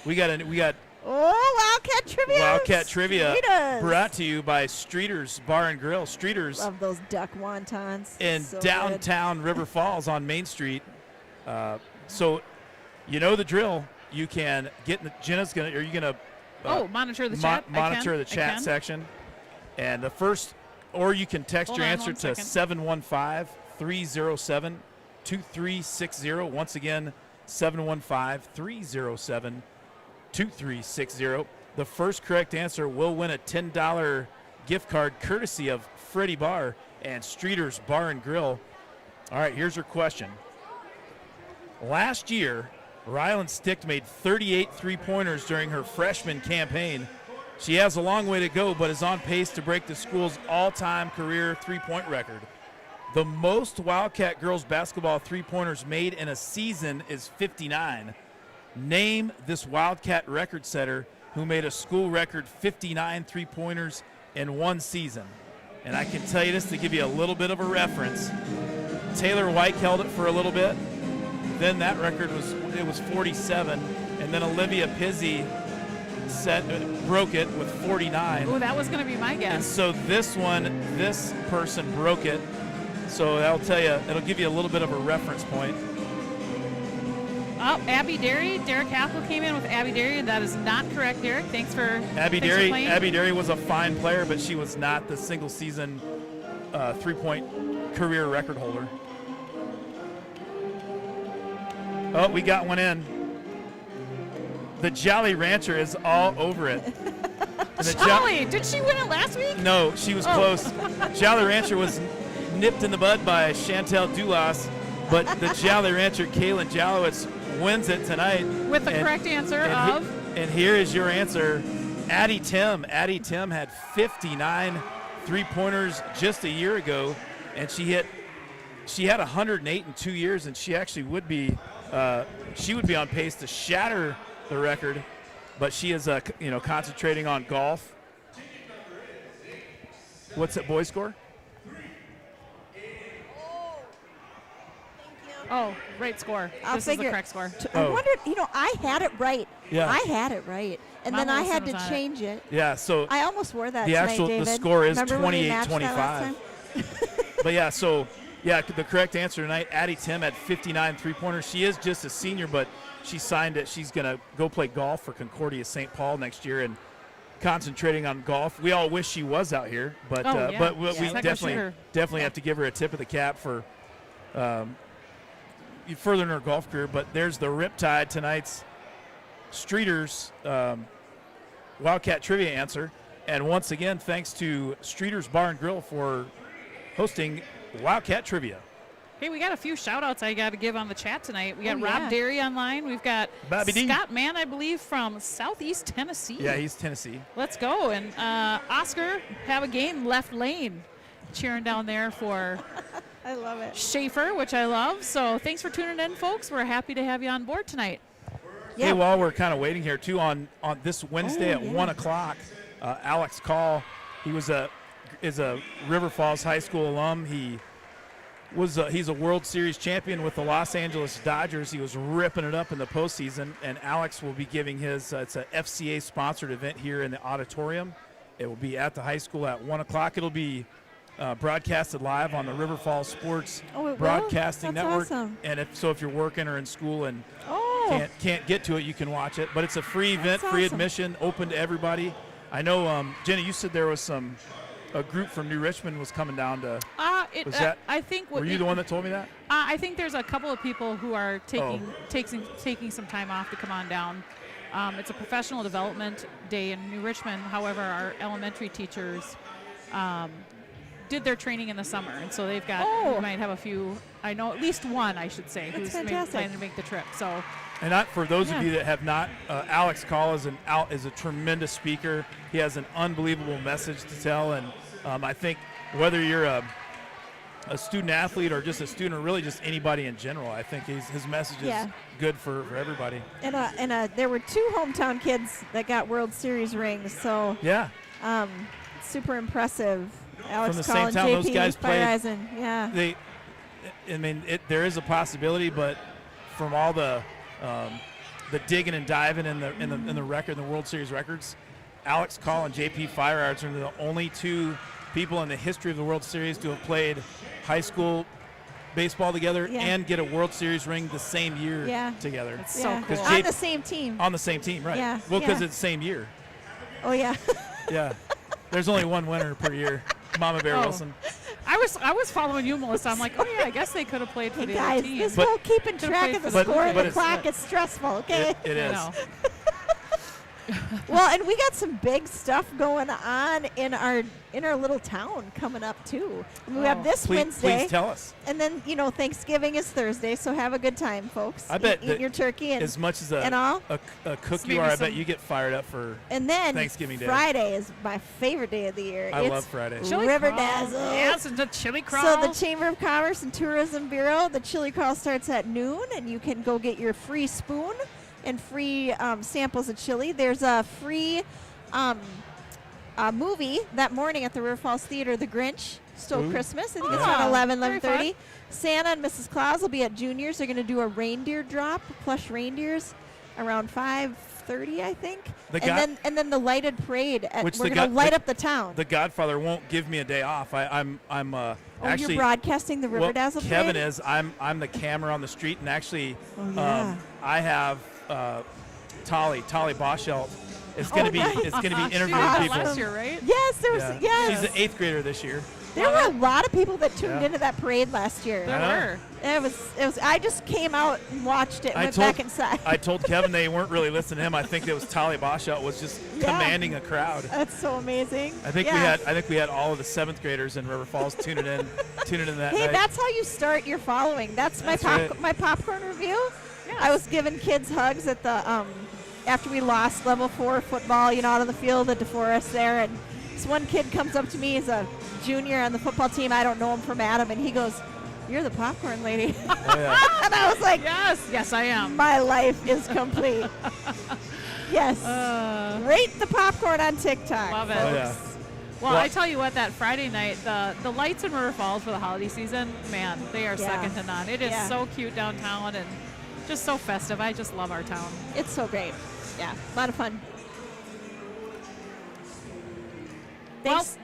We got Wildcat Trivia. Wildcat Trivia Streeters. Brought to you by Streeters Bar and Grill. Streeters. Love those duck wontons. In so downtown good. River Falls on Main Street. So you know the drill. You can get Jenna's gonna. Are you gonna? Monitor the chat. Monitor the chat section. And the first or you can text your answer to 715-307-2360. Once again, 715-307-2360. The first correct answer will win a $10 gift card courtesy of Freddie Bar and Streeter's Bar and Grill. All right, here's your question. Last year, Ryland Stick made 38 three-pointers during her freshman campaign. She has a long way to go, but is on pace to break the school's all-time career three-point record. The most Wildcat girls basketball three-pointers made in a season is 59. Name this Wildcat record setter who made a school record 59 three-pointers in one season. And I can tell you this to give you a little bit of a reference. Taylor White held it for a little bit. Then that record was 47, and then Olivia Pizzi broke it with 49. Oh, that was going to be my guess. And so this person broke it. So I'll tell you, it'll give you a little bit of a reference point. Oh, Abby Derry. Derek Hackle came in with Abby Derry. That is not correct, Derek. Thanks for playing. Abby Derry was a fine player, but she was not the single-season three-point career record holder. Oh, we got one in. The Jolly Rancher is all over it. Jolly, did she win it last week? No, she was close. Jolly Rancher was nipped in the bud by Chantel Dulas, but the Jolly Rancher, Kaylin Jalowitz, wins it tonight. With the correct answer of? And here is your answer, Addie Tim. Addie Tim had 59 three-pointers just a year ago, and she had 108 in 2 years, and she actually would be on pace to shatter the record, but she is concentrating on golf. What's that boys score? Oh, right score. This is the correct score. I wondered, I had it right. Yeah. I had it right. And then I had to change it. Yeah, so I almost wore that tonight, David. the score is 28-25. But the correct answer tonight, Addie Tim had 59 three-pointers. She is just a senior, but she signed it. She's going to go play golf for Concordia St. Paul next year and concentrating on golf. We all wish she was out here, but we definitely have to give her a tip of the cap for furthering her golf career. But there's the Riptide, tonight's Streeters Wildcat trivia answer. And once again, thanks to Streeters Bar and Grill for hosting Wildcat Trivia. Hey, we got a few shout-outs I got to give on the chat tonight. We got Rob Derry online. We've got Scott Mann, I believe, from Southeast Tennessee. Yeah, he's Tennessee. Let's go. And Oscar, have a game left lane, cheering down there for I love it. Schaefer, which I love. So thanks for tuning in, folks. We're happy to have you on board tonight. Yeah. Hey, while we're kind of waiting here, too, on this Wednesday at 1 o'clock, Alex Call, is a River Falls High School alum. He's a World Series champion with the Los Angeles Dodgers. He was ripping it up in the postseason, and Alex will be giving his it's a FCA-sponsored event here in the auditorium. It will be at the high school at 1 o'clock. It'll be broadcasted live on the River Falls Sports Broadcasting Network. Awesome. And if you're working or in school and can't get to it, you can watch it. But it's a free event, free admission, open to everybody. I know, Jenny, you said there was a group from New Richmond was coming down to. I think. Were you the one that told me that? I think there's a couple of people who are taking some time off to come on down. It's a professional development day in New Richmond. However, our elementary teachers did their training in the summer, and so they've got. We might have a few. I know at least one, I should say, who's planning to make the trip. So. And for those of you that have not, Alex Call is a tremendous speaker. He has an unbelievable message to tell, and I think whether you're a student athlete or just a student or really just anybody in general, I think his message is good for everybody. And there were 2 hometown kids that got World Series rings, so super impressive. Alex From the Call same and town, JP those guys played. Yeah. There is a possibility, but from all the digging and diving in the record, in the World Series records, Alex Call and JP Firearts are the only 2 people in the history of the World Series to have played high school baseball together and get a World Series ring the same year together. It's so cool. On the same team. On the same team, right. Yeah. Well, because it's the same year. Oh, yeah. Yeah. There's only one winner per year. Mama Bear Wilson. I was following you, Melissa. I'm like, oh yeah, I guess they could have played for Hey the guys, other team. this whole keeping track of the score and the clock is stressful, okay? It is. Well, and we got some big stuff going on in our little town coming up too. I mean, we have this Wednesday. Please tell us. And then Thanksgiving is Thursday, so have a good time, folks. I bet eat your turkey and as much as and all. a cook you are, I bet you get fired up for Thanksgiving Day. Friday is my favorite day of the year. I love Friday. Chili River crawl. Dazzle. Yes, it's a chili crawl. So the Chamber of Commerce and Tourism Bureau, the chili crawl starts at noon, and you can go get your free spoon and free samples of chili. There's a free movie that morning at the River Falls Theater, The Grinch Stole Christmas. I think it's around 11:30. Santa and Mrs. Claus will be at Junior's. They're going to do a reindeer drop, plush reindeers, around 5:30, I think. And then the lighted parade. We're going to light up the town. The Godfather won't give me a day off. I'm actually you're broadcasting the River Dazzle parade? Kevin is. I'm the camera on the street, and actually, I have Tolly Boschelt. It's going to be interviewing people. Last year, right? Yes, yes. She's an 8th grader this year. There were a lot of people that tuned into that parade last year. There were. It was. I just came out and watched it and went back inside. I told Kevin they weren't really listening to him. I think it was Tolly Boschelt was just commanding a crowd. That's so amazing. I think we had all of the 7th graders in River Falls tuning in that Hey, night. that's how you start your following. That's my popcorn review. Yes. I was giving kids hugs at the after we lost level 4 football, out on the field at DeForest there, and this one kid comes up to me. He's a junior on the football team. I don't know him from Adam, and he goes, "You're the popcorn lady." Oh, yeah. And I was like, yes, I am. My life is complete. Yes. Rate the popcorn on TikTok. Love it. Folks. Oh, yeah. Well, I tell you what, that Friday night, the lights in River Falls for the holiday season, man, they are second to none. It is so cute downtown and just so festive. I just love our town. It's so great. Yeah, a lot of fun.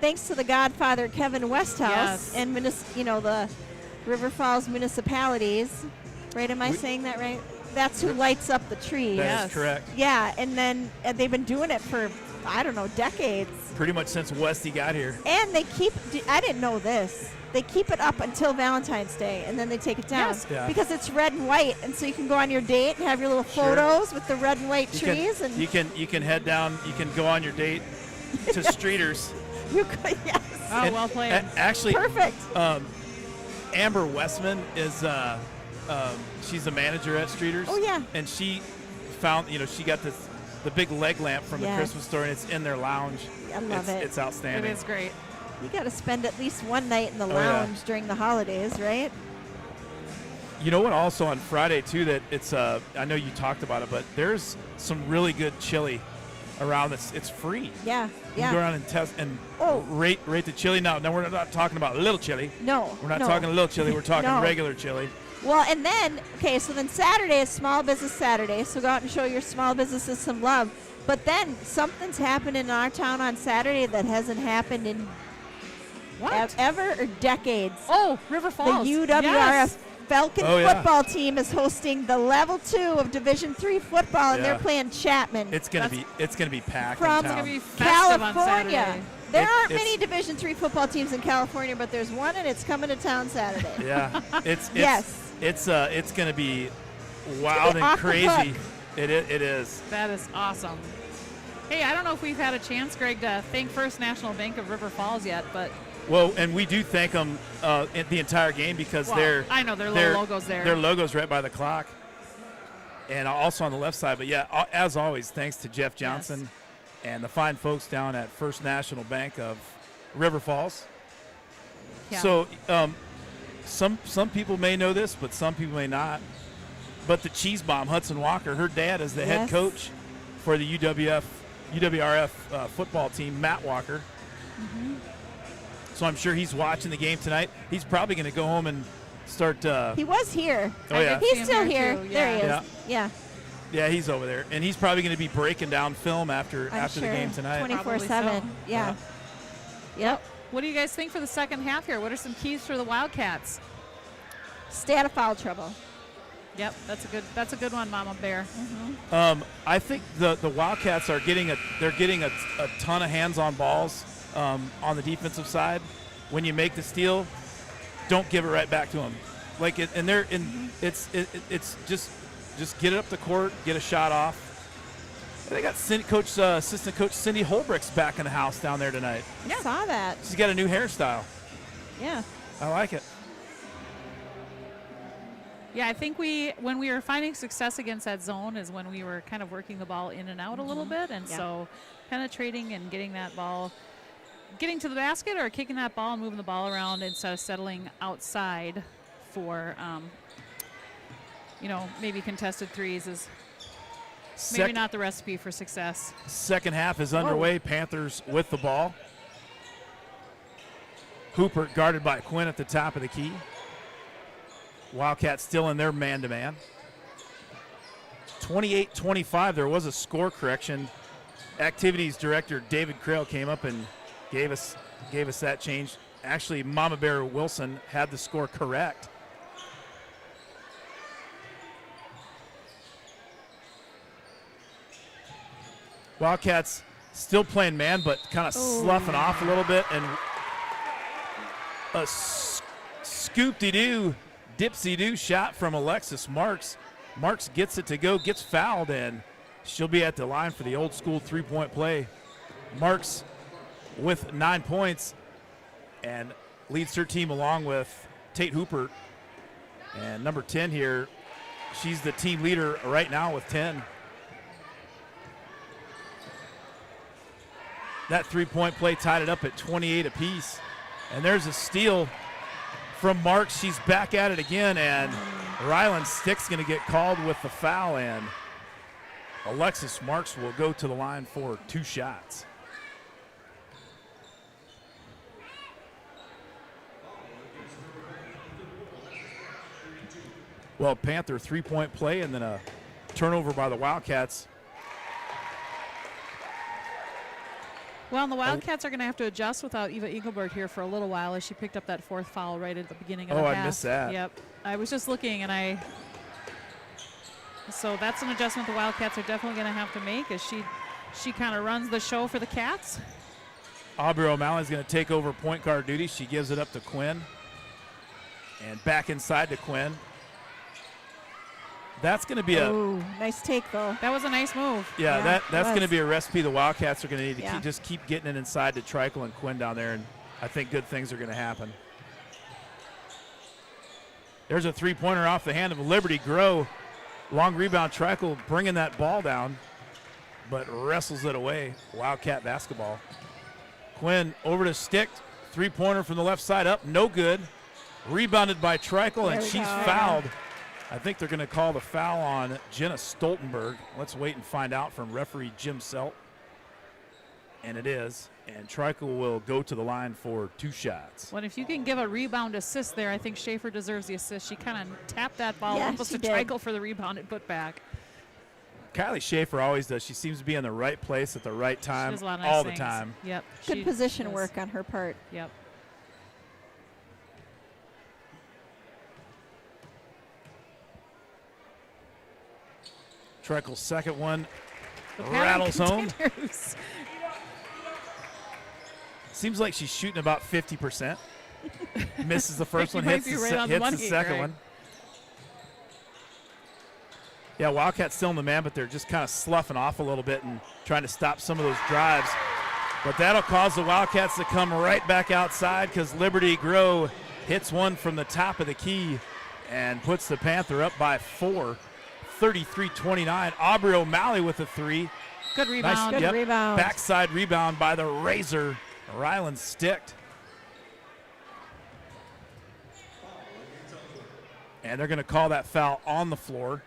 Thanks to the Godfather Kevin Westhouse and the River Falls municipalities. Right? Am I saying that right? That's who lights up the trees. That is correct. Yeah, and then they've been doing it for decades. Pretty much since Westy got here. And they I didn't know this. They keep it up until Valentine's Day, and then they take it down because it's red and white, and so you can go on your date and have your little photos with the red and white trees. And you can head down. You can go on your date to Streeters. You could, yes. Oh, well played. Actually, perfect. Amber Westman is she's the manager at Streeters. Oh yeah. And she found she got the big leg lamp from the Christmas store, and it's in their lounge. I love it. It's outstanding. It is great. You got to spend at least one night in the lounge during the holidays, right? You know what? Also on Friday too, that it's I know you talked about it, but there's some really good chili around. It's free. Yeah, you can go around and test and rate the chili. Now we're not talking about little chili. No, we're not talking little chili. We're talking regular chili. Well, and then so then Saturday is Small Business Saturday. So go out and show your small businesses some love. But then something's happened in our town on Saturday that hasn't happened in ever or decades. Oh, River Falls. The UWRF Falcon football team is hosting the level 2 of Division III football, and they're playing Chapman. It's gonna be packed from in town. It's gonna be California. There aren't many Division III football teams in California, but there's one, and it's coming to town Saturday. Yeah, it's gonna be off wild and crazy. It is. That is awesome. Hey, I don't know if we've had a chance, Greg, to thank First National Bank of River Falls yet, but. Well, and we do thank them the entire game because I know their little logo's there. Their logo's right by the clock, and also on the left side. But yeah, as always, thanks to Jeff Johnson and the fine folks down at First National Bank of River Falls. Yeah. So some people may know this, but some people may not. But the Cheese Bomb, Hudson Walker, her dad is the head coach for the UWRF football team, Matt Walker. Mm-hmm. So I'm sure he's watching the game tonight. He's probably going to go home and start. He was here. Oh, yeah. He's still here. There he is. Yeah. Yeah, he's over there. And he's probably going to be breaking down film after the game tonight. 24/7. So. Yeah. Yep. What do you guys think for the second half here? What are some keys for the Wildcats? Stay out of foul trouble. Yep, that's a good one, Mama Bear. Mm-hmm. I think the Wildcats are getting a ton of hands-on balls. on the defensive side. When you make the steal, don't give it right back to them. Like it, and they're in. It's just get it up the court, get a shot off. They got assistant coach Cindy Holbrick's back in the house down there tonight. Yeah, saw that. She's got a new hairstyle. Yeah, I like it. Yeah, I think when we were finding success against that zone is when we were kind of working the ball in and out a little bit, and so penetrating and getting that ball, getting to the basket or kicking that ball and moving the ball around instead of settling outside for, maybe contested threes is maybe not the recipe for success. Second half is underway. Panthers with the ball. Hooper guarded by Quinn at the top of the key. Wildcats still in their man-to-man. 28-25, there was a score correction. Activities director David Crail came up and gave us that change. Actually, Mama Bear Wilson had the score correct. Wildcats still playing man, but kind of sloughing off a little bit, and a scoop-de-doo, dipsy-doo shot from Alexis Marks. Marks gets it to go, gets fouled, and she'll be at the line for the old school three-point play. Marks with 9 points and leads her team along with Tate Hooper. And number 10 here, she's the team leader right now with 10. That three-point play tied it up at 28 apiece. And there's a steal from Marks. She's back at it again, and Ryland Stick's going to get called with the foul, and Alexis Marks will go to the line for 2 shots. Well, Panther three-point play and then a turnover by the Wildcats. Well, and the Wildcats are going to have to adjust without Eva Engelbert here for a little while as she picked up that 4th foul right at the beginning of the half. I missed that. Yep. I was just looking, and so that's an adjustment the Wildcats are definitely going to have to make as she kind of runs the show for the Cats. Aubrey O'Malley's going to take over point guard duty. She gives it up to Quinn. And back inside to Quinn. That's going to be nice take, though. That was a nice move. Yeah, that's going to be a recipe the Wildcats are going to need to keep getting it inside to Treichel and Quinn down there, and I think good things are going to happen. There's a three-pointer off the hand of Liberty Grow. Long rebound, Treichel bringing that ball down, but wrestles it away. Wildcat basketball. Quinn over to Stick. Three-pointer from the left side up, no good. Rebounded by Treichel, and she's fouled. I think they're going to call the foul on Jenna Stoltenberg. Let's wait and find out from referee Jim Selt. And it is. And Treichel will go to the line for 2 shots. Well, if you can give a rebound assist there, I think Schaefer deserves the assist. She kind of tapped that ball almost to Treichel for the rebound and put back. Kylie Schaefer always does. She seems to be in the right place at the right time all the time. Yep. Good position work on her part. Yep. Treichel's second one rattles home. Seems like she's shooting about 50%. Misses the first one, hits the second one. Yeah, Wildcats still in the man, but they're just kind of sloughing off a little bit and trying to stop some of those drives. But that'll cause the Wildcats to come right back outside because Liberty Grow hits one from the top of the key and puts the Panther up by 4. 33-29. Aubrey O'Malley with a 3. Good rebound. Nice, Good rebound. Backside rebound by the Razor. Ryland Sticked. And they're going to call that foul on the floor.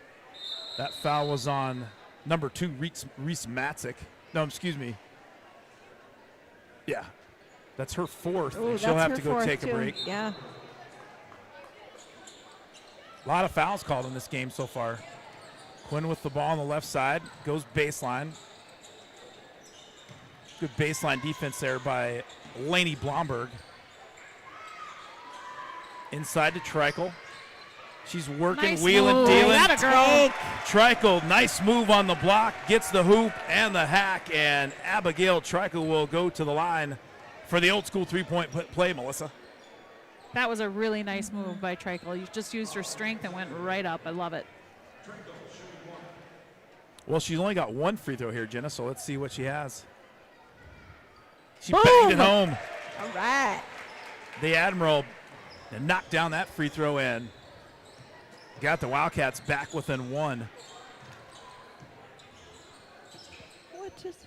That foul was on number 2, Reese Matzik. No, excuse me. Yeah. That's her 4th. Ooh, She'll have to go 4th take too. a break. Yeah. A lot of fouls called in this game so far. Quinn with the ball on the left side, goes baseline. Good baseline defense there by Lainey Blomberg. Inside to Treichel. She's working, nice wheeling, move. dealing. That a girl. Treichel, nice move on the block, gets the hoop and the hack, and Abigail Treichel will go to the line for the old school three-point play, Melissa. That was a really nice move by Treichel. You just used her strength and went right up. I love it. Well, she's only got one free throw here, Jenna, so let's see what she has. She Boom! banged it home. All right. The Admiral knocked down that free throw and got the Wildcats back within one. What just?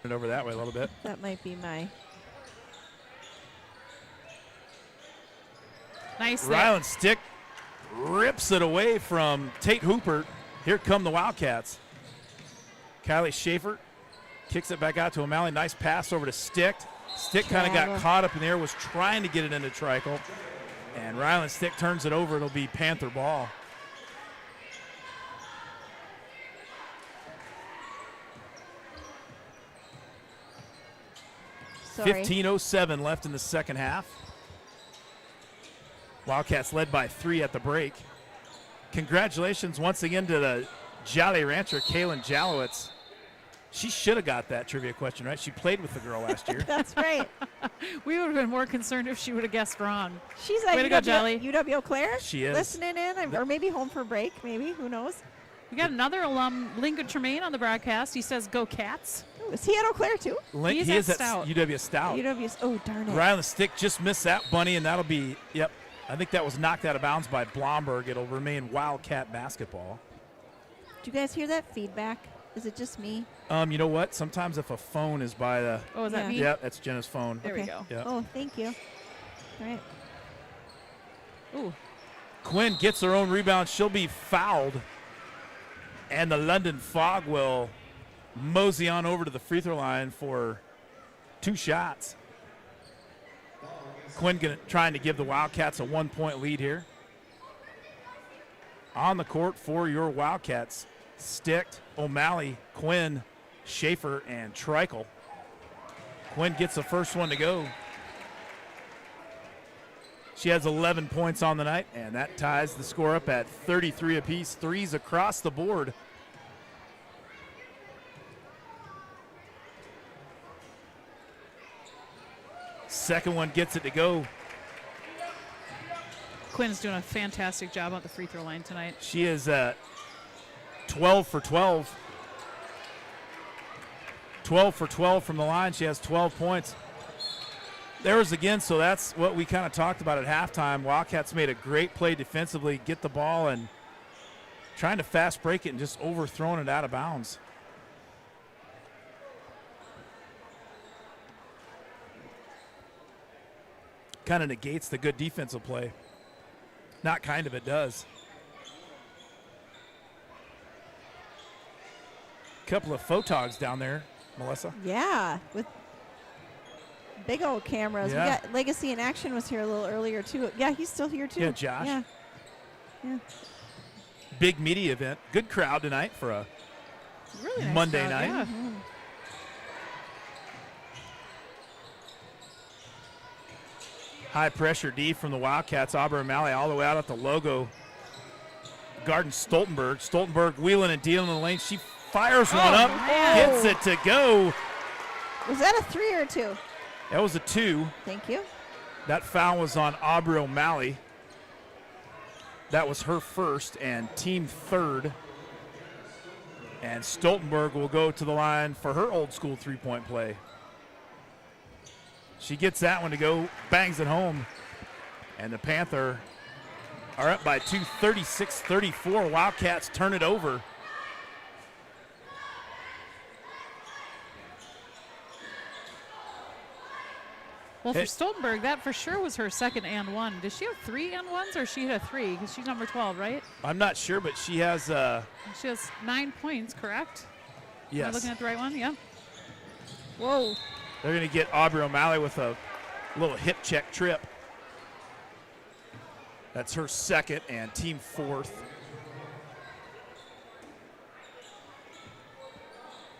Turn it over that way a little bit. That might be my. Nice. Ryland Stick rips it away from Tate Hooper. Here come the Wildcats. Kylie Schaefer kicks it back out to O'Malley. Nice pass over to Stick. Stick kind of got caught up in the air, was trying to get it into Treichel. And Ryland Stick turns it over. It'll be Panther ball. Sorry. 15:07 left in the second half. Wildcats led by 3 at the break. Congratulations once again to the Jolly Rancher, Kaylin Jalowitz. She should have got that trivia question right. She played with the girl last year. That's right. We would have been more concerned if she would have guessed wrong. She's like Way to go, Jolly. UW Eau Claire. She is. Listening in, or maybe home for break, maybe. Who knows? We got another alum, Lincoln Tremaine, on the broadcast. He says, "Go Cats." Ooh, is he at Eau Claire, too? He is at Stout. UW Stout. UW's, oh, darn it. Ryland Stick just missed that bunny, and that'll be, yep. I think that was knocked out of bounds by Blomberg. It'll remain Wildcat basketball. Do you guys hear that feedback? Is it just me? You know what? Sometimes if a phone is by the. Oh, is that me? Yep, that's Jenna's phone. There we go. Yep. Oh, thank you. All right. Ooh. Quinn gets her own rebound. She'll be fouled. And the London Fog will mosey on over to the free throw line for 2 shots. Quinn trying to give the Wildcats a 1-point lead here. On the court for your Wildcats, Stick, O'Malley, Quinn, Schaefer, and Treichel. Quinn gets the first one to go. She has 11 points on the night, and that ties the score up at 33 apiece. Threes across the board. Second one gets it to go. Quinn's doing a fantastic job on the free throw line tonight. She is 12 for 12. 12 for 12 from the line. She has 12 points. There was again, so that's what we kind of talked about at halftime. Wildcats made a great play defensively, get the ball and trying to fast break it and just overthrowing it out of bounds. Kind of negates the good defensive play. Not kind of, it does. Couple of photogs down there, Melissa. Yeah, with big old cameras. Yeah. We got Legacy in Action was here a little earlier, too. Yeah, he's still here, too. Yeah, Josh. Yeah. Yeah. Big media event. Good crowd tonight for a Really nice Monday crowd, night. Yeah. Mm-hmm. High pressure D from the Wildcats. Aubrey O'Malley all the way out at the logo. Guarding Stoltenberg. Stoltenberg wheeling and dealing in the lane. She fires one up, man. gets it to go. Was that a 3 or a 2? That was a 2. Thank you. That foul was on Aubrey O'Malley. That was her first and team third. And Stoltenberg will go to the line for her old school three-point play. She gets that one to go, bangs it home. And the Panther are up by 2, 36-34. Wildcats turn it over. Well, for Stoltenberg, that for sure was her second and one. Does she have 3 and ones, or she had a 3? Because she's number 12, right? I'm not sure, but she has She has 9 points, correct? Am I yes. looking at the right one? Yeah. Whoa. They're going to get Aubrey O'Malley with a little hip check trip. That's her second and team fourth.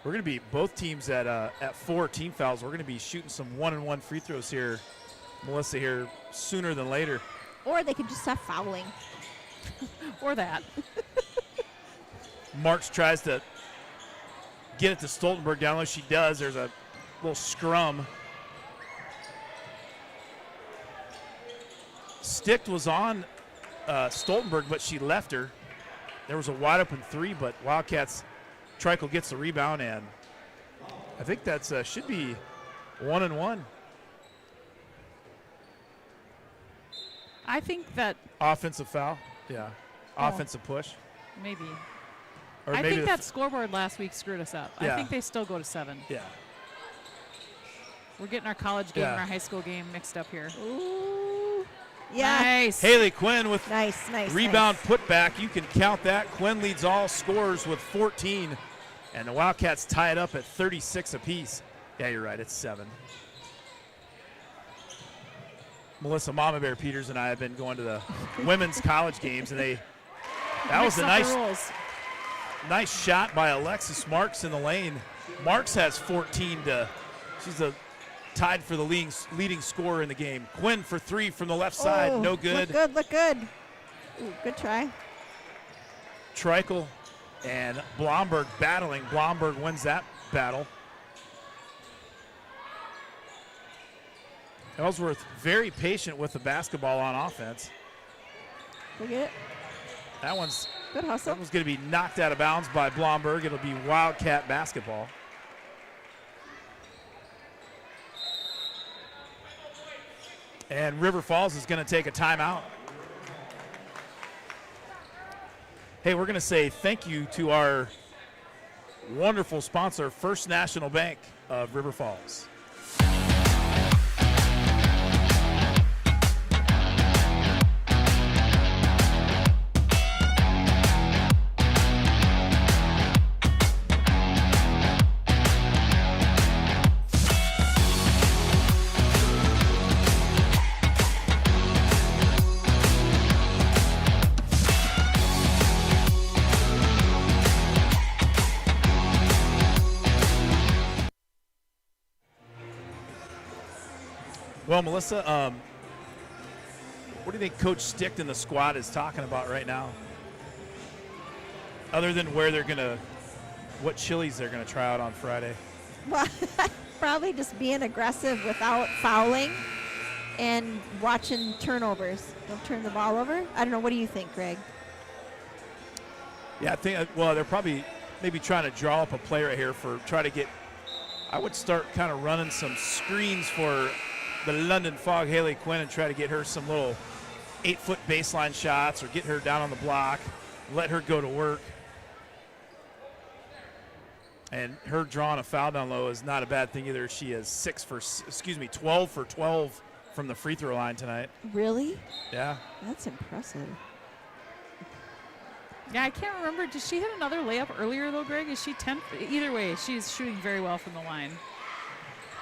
We're going to be both teams at 4 team fouls. We're going to be shooting some 1-and-1 free throws here, Melissa, here sooner than later. Or they could just stop fouling. Or that. March tries to get it to Stoltenberg down low. She does. There's a little scrum. Stick was on Stoltenberg, but she left her. There was a wide open three, but Wildcats, Treichel gets the rebound, and I think that's should be 1-1. I think that Offensive foul. Yeah. Offensive push. maybe. Or I maybe think that scoreboard last week screwed us up. Yeah. I think they still go to 7. Yeah. We're getting our college game and our high school game mixed up here. Ooh. Yeah. Nice. Haley Quinn with Nice. rebound putback. You can count that. Quinn leads all scorers with 14, and the Wildcats tie it up at 36 apiece. Yeah, you're right. It's 7. Melissa Mama Bear Peters and I have been going to the women's college games, and that was a nice shot by Alexis Marks in the lane. Marks has 14 she's tied for the leading scorer in the game. Quinn for 3 from the left side, no good. Look good. Ooh, good try. Treichel and Blomberg battling. Blomberg wins that battle. Ellsworth very patient with the basketball on offense. Look at it. That one's Good hustle. That was going to be knocked out of bounds by Blomberg. It'll be Wildcat basketball. And River Falls is going to take a timeout. Hey, we're going to say thank you to our wonderful sponsor, First National Bank of River Falls. Well, Melissa, what do you think Coach Stick and the squad is talking about right now? Other than what chilies they're going to try out on Friday? Well, probably just being aggressive without fouling and watching turnovers. Don't turn the ball over. I don't know. What do you think, Greg? Yeah, I think, they're probably maybe trying to draw up a play right here I would start kind of running some screens for the London Fog, Haley Quinn, and try to get her some little 8-foot baseline shots or get her down on the block, let her go to work. And her drawing a foul down low is not a bad thing either. She is 12 for 12 from the free throw line tonight. Really? Yeah. That's impressive. Yeah, I can't remember. Did she hit another layup earlier, though, Greg? Is she 10? Either way, she's shooting very well from the line.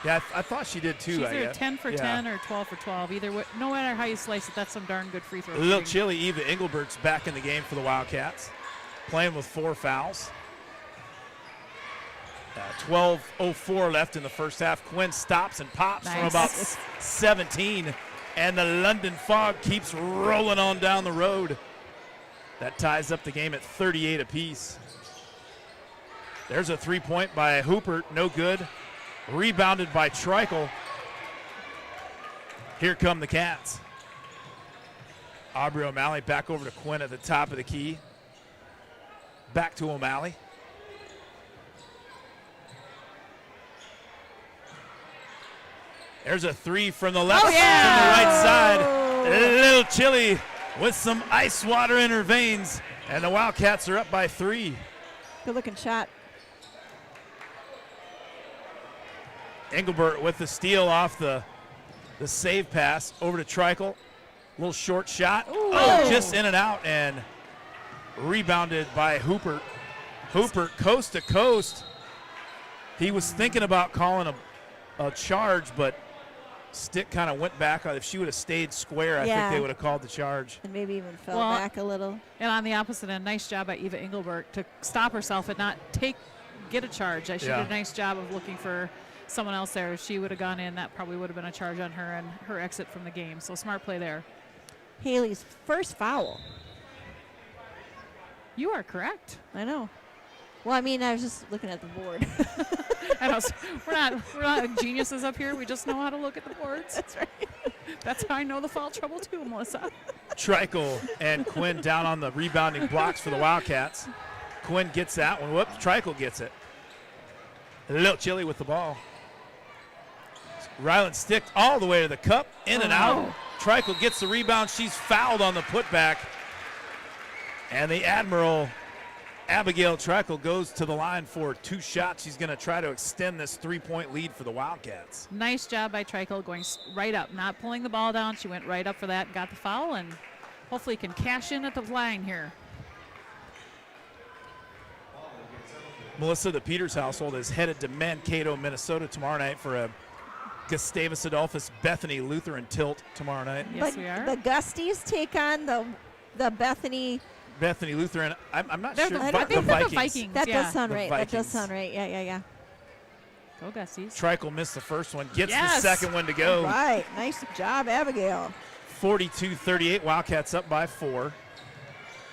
Yeah, I thought she did too. She's either 10 for 10 or 12 for 12. Either way, no matter how you slice it, that's some darn good free throw. A little chilly. Eva Engelbert's back in the game for the Wildcats, playing with 4 fouls. 12:04 left in the first half. Quinn stops and pops from about 17, and the London Fog keeps rolling on down the road. That ties up the game at 38 apiece. There's a three-point by Hoopert, no good. Rebounded by Treichel. Here come the Cats. Aubrey O'Malley back over to Quinn at the top of the key. Back to O'Malley. There's a 3 from the left, from the right side. A little chilly with some ice water in her veins. And the Wildcats are up by 3. Good looking shot. Engelbert with the steal off the save pass over to Treichel. Little short shot. Just in and out, and rebounded by Hoopert. Hoopert coast to coast. He was thinking about calling a charge, but Stick kind of went back. If she would have stayed square, I think they would have called the charge. And maybe even fell back a little. And on the opposite end, nice job by Eva Engelbert to stop herself and not get a charge. She did a nice job of looking for someone else there. If she would have gone in, that probably would have been a charge on her and her exit from the game. So smart play there. Haley's first foul. You are correct. I know. Well, I mean, I was just looking at the board. We're not geniuses up here. We just know how to look at the boards. That's right. That's how I know the foul trouble too, Melissa. Trikel and Quinn down on the rebounding blocks for the Wildcats. Quinn gets that one. Whoops, Trikel gets it. A little chilly with the ball. Ryland sticked all the way to the cup, in and out. Trikel gets the rebound. She's fouled on the putback. And the Admiral, Abigail Trikel, goes to the line for 2 shots. She's going to try to extend this 3-point lead for the Wildcats. Nice job by Trikel going right up, not pulling the ball down. She went right up for that, got the foul, and hopefully can cash in at the line here. Melissa, the Peters household is headed to Mankato, Minnesota tomorrow night for a Gustavus Adolphus Bethany Lutheran tilt tomorrow night. Yes, we are. The Gusties take on the Bethany Lutheran. I'm not They're sure. I think they're the Vikings. That yeah. does sound The right. Vikings. That does sound right. Yeah. Go Gusties. Trikel missed the first one, gets Yes. the second one to go. Right. Nice job, Abigail. 42-38, Wildcats up by 4.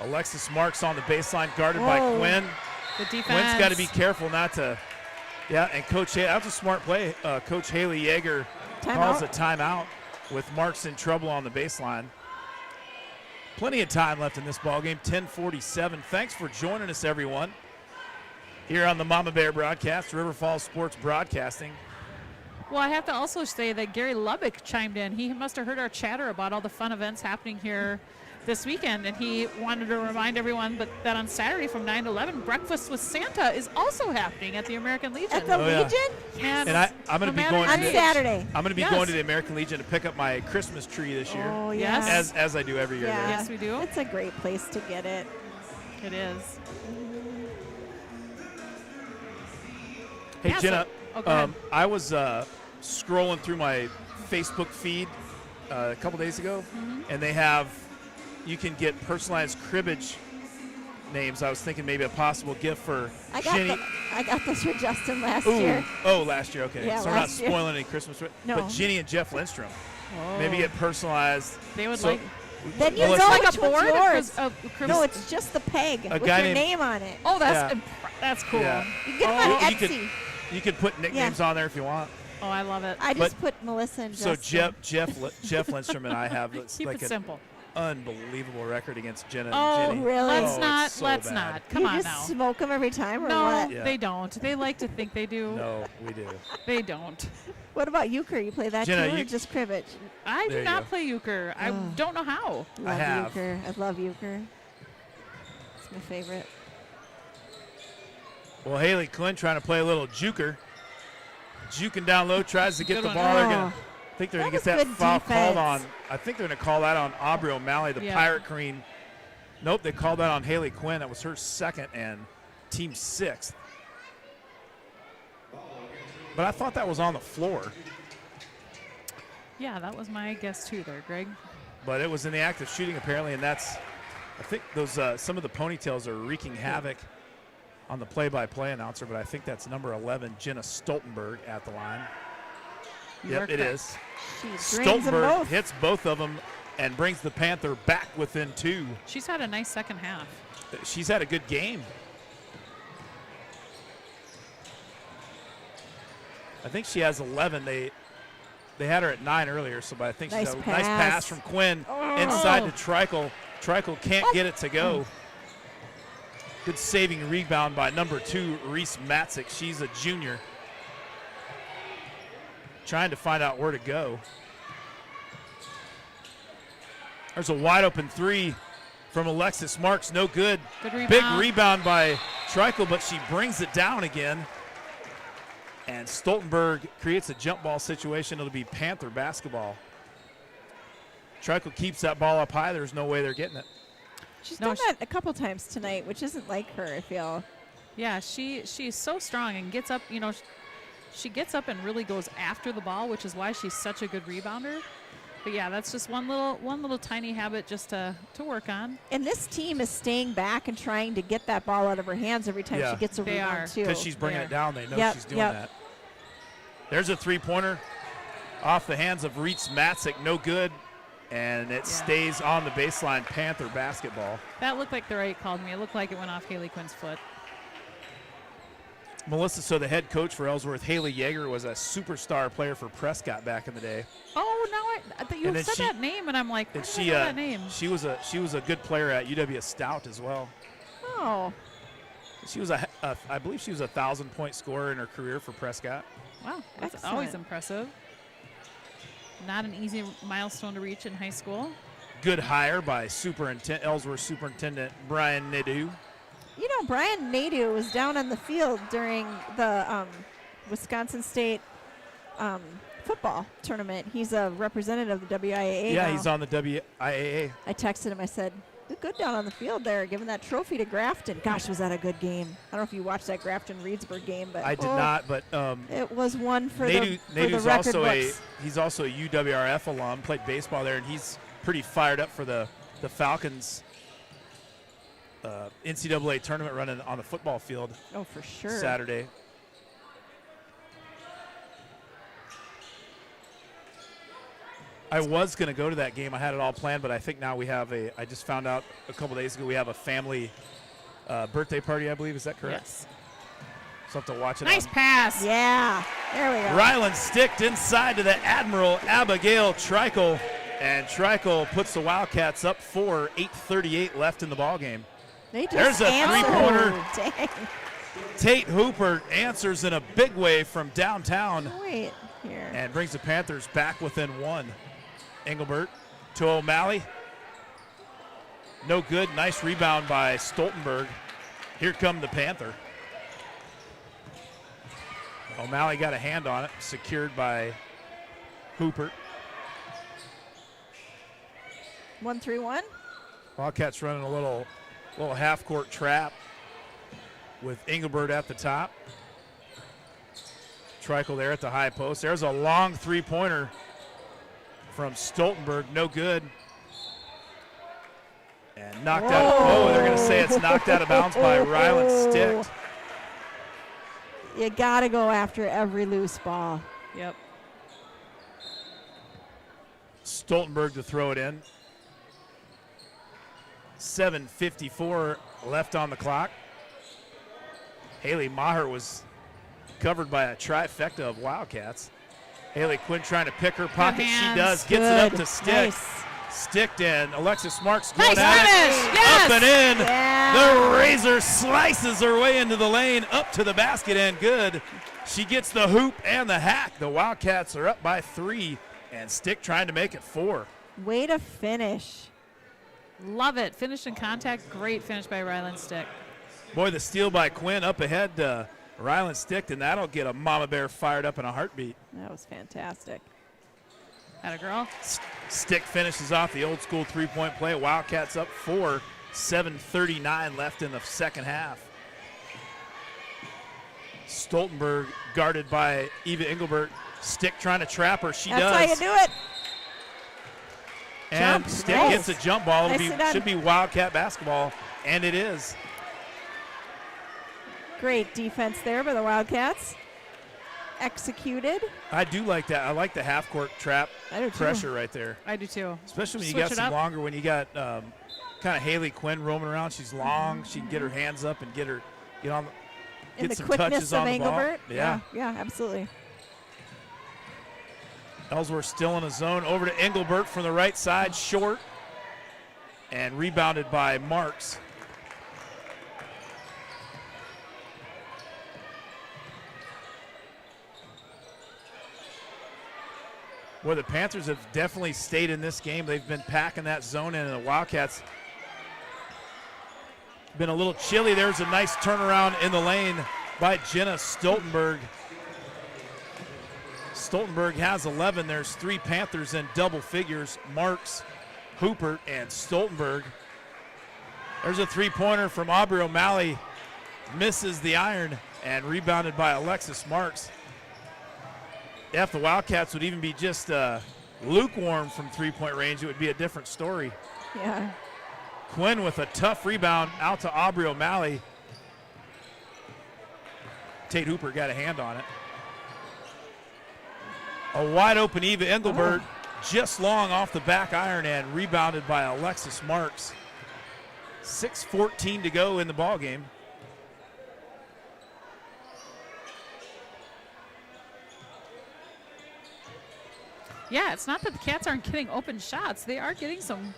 Alexis Marks on the baseline, guarded by Quinn. The defense. Quinn's got to be careful not to. Yeah, and Coach Haley, that was a smart play. Coach Haley Yeager calls a timeout with Marks in trouble on the baseline. Plenty of time left in this ballgame, 10:47. Thanks for joining us, everyone, here on the Mama Bear broadcast, River Falls Sports Broadcasting. Well, I have to also say that Gary Lubbock chimed in. He must have heard our chatter about all the fun events happening here this weekend, and he wanted to remind everyone that on Saturday from 9 to 11, Breakfast with Santa is also happening at the American Legion. At the Legion? And I'm going to be going on Saturday. I'm going to be going to the American Legion to pick up my Christmas tree this year. Oh, yes. As I do every year. Yeah. Yes, we do. It's a great place to get it. It is. Hey, Yeah, Jenna, go ahead. I was scrolling through my Facebook feed a couple days ago, and you can get personalized cribbage names. I was thinking maybe a possible gift for Jenny. I got this for Justin last year. Oh, last year, okay. Yeah, so we're not last year. spoiling any Christmas. No. But Jenny and Jeff Lindstrom, maybe get personalized. They would So- like. Then you Melissa- know Like which a board? one's yours. Of No, it's just the peg with guy your named- name on it. Oh, that's Yeah. that's cool. Yeah. You get them on You Etsy. You could put nicknames on there if you want. Oh, I love it. I just put Melissa and So Justin. Jeff Lindstrom and I have Keep like it an simple. unbelievable record against Jenna Oh, and Jenny. really? Let's Oh, not. it's so Let's bad. not. Come you on just now. smoke them every time, or No, what? Yeah. they don't. They like to think they do. No, we do. They don't. What about euchre? You play that Jenna, too, or you- just cribbage? I There do you not go. play euchre. I don't know how. Love have. euchre. I love euchre. It's my favorite. Well, Haley Quinn trying to play a little juker. Juking down low, tries to get Good the one. ball. They're Oh. gonna, I think they're That going to was get that good foul called on. defense. I think they're going to call that on Aubrey O'Malley, the Yeah. Pirate Queen. Nope, they called that on Haley Quinn. That was her second and team 6th. But I thought that was on the floor. Yeah, that was my guess too there, Greg. But it was in the act of shooting apparently, and that's, I think those some of the ponytails are wreaking havoc on the play-by-play announcer, but I think that's number 11, Jenna Stoltenberg, at the line. You Yep, are it correct. is. She drains them Stoltenberg both. hits both of them and brings the Panther back within 2. She's had a nice second half. She's had a good game. I think she has 11. They had her at 9 earlier, so but I think Nice she's a nice pass. pass from Quinn Oh. inside to Trikel. Trikel can't get it to go. Good saving rebound by number 2, Reese Matzik. She's a junior. Trying to find out where to go. There's a wide open 3 from Alexis Marks. No good. Good rebound. Big rebound by Trikel, but she brings it down again. And Stoltenberg creates a jump ball situation. It'll be Panther basketball. Trikel keeps that ball up high. There's no way they're getting it. She's No, done that a couple times tonight, which isn't like her, I feel. Yeah, she's so strong and gets up. You know, she gets up and really goes after the ball, which is why she's such a good rebounder. But yeah, that's just one little tiny habit just to work on. And this team is staying back and trying to get that ball out of her hands every time Yeah. she gets a They rebound are. too. Because she's bringing There. it down. They know Yep, she's doing yep. that. There's a three-pointer off the hands of Reese Matzik. No good. And it stays on the baseline. Panther basketball. That looked like the right call to me. It looked like it went off Haley Quinn's foot. Melissa, so the head coach for Ellsworth, Haley Yeager, was a superstar player for Prescott back in the day. Oh, now you said that name, and I'm like, where did I know that name? She was a good player at UW Stout as well. Oh. She was I believe she was a 1,000-point scorer in her career for Prescott. Wow, that's always impressive. Not an easy milestone to reach in high school. Good hire by Ellsworth Superintendent Brian Nadeau. You know, Brian Nadeau was down on the field during the Wisconsin State football tournament. He's a representative of the WIAA. Yeah, now. he's on the WIAA. I texted him. I said, "Did good down on the field there, giving that trophy to Grafton." Gosh, was that a good game? I don't know if you watched that Grafton-Reedsburg game, but I did not. But it was one for Nadeau's the record books. He's also a UWRF alum. Played baseball there, and he's pretty fired up for the Falcons. NCAA tournament running on the football field. Oh, for sure. Saturday. I was going to go to that game. I had it all planned, but I think now we have I just found out a couple days ago we have a family birthday party, I believe. Is that correct? Yes. So I'll have to watch it. Nice pass. Yeah. There we go. Ryland sticked inside to the Admiral Abigail Trikel, and Trikel puts the Wildcats up 4, 8:38 left in the ball game. There's a three-pointer. Dang. Tate Hooper answers in a big way from downtown. Wait here. And brings the Panthers back within one. Engelbert to O'Malley. No good. Nice rebound by Stoltenberg. Here come the Panther. O'Malley got a hand on it. Secured by Hooper. 1-3-1. Wildcats running a little half-court trap with Engelbert at the top. Trikel there at the high post. There's a long three-pointer from Stoltenberg. No good. And knocked out. Oh, they're going to say it's knocked out of bounds by Ryland Stick. You got to go after every loose ball. Yep. Stoltenberg to throw it in. 7:54 left on the clock. Haley Maher was covered by a trifecta of Wildcats. Haley Quinn trying to pick her pocket. She does. Gets it up to Stick. Nice. Sticked in. Alexis Marks going Nice at finish. it. Yes. Up and in. Yeah. The Razor slices her way into the lane. Up to the basket and good. She gets the hoop and the hack. The Wildcats are up by 3. And Stick trying to make it 4. Way to finish. Love it. Finish in contact. Great finish by Ryland Stick. Boy, the steal by Quinn up ahead to Ryland Stick, and that'll get a Mama Bear fired up in a heartbeat. That was fantastic. Atta girl. Stick finishes off the old school three-point play. Wildcats up 4, 7:39 left in the second half. Stoltenberg guarded by Eva Engelbert. Stick trying to trap her. She That's does. how you do it. And Jump. Stick Nice. gets a jump ball. Nicely done. Should be Wildcat basketball, and it is. Great defense there by the Wildcats. Executed. I do like that. I like the half-court trap I do too. pressure right there. I do too. Especially when you Switch got it some up. longer, when you got kind of Haley Quinn roaming around. She's long. She can get her hands up and get And the some quickness touches of on the ball. Engelbert. Yeah. Yeah, absolutely. Ellsworth still in a zone. Over to Engelbert from the right side, short, and rebounded by Marks. Boy, the Panthers have definitely stayed in this game. They've been packing that zone in, and the Wildcats been a little chilly. There's a nice turnaround in the lane by Jenna Stoltenberg. Stoltenberg has 11. There's 3 Panthers in double figures. Marks, Hooper, and Stoltenberg. There's a three-pointer from Aubrey O'Malley. Misses the iron and rebounded by Alexis Marks. If the Wildcats would even be just lukewarm from three-point range, it would be a different story. Yeah. Quinn with a tough rebound out to Aubrey O'Malley. Tate Hooper got a hand on it. A wide open Eva Engelbert, just long off the back iron and rebounded by Alexis Marks. 6:14 to go in the ball game. Yeah, it's not that the Cats aren't getting open shots. They are getting some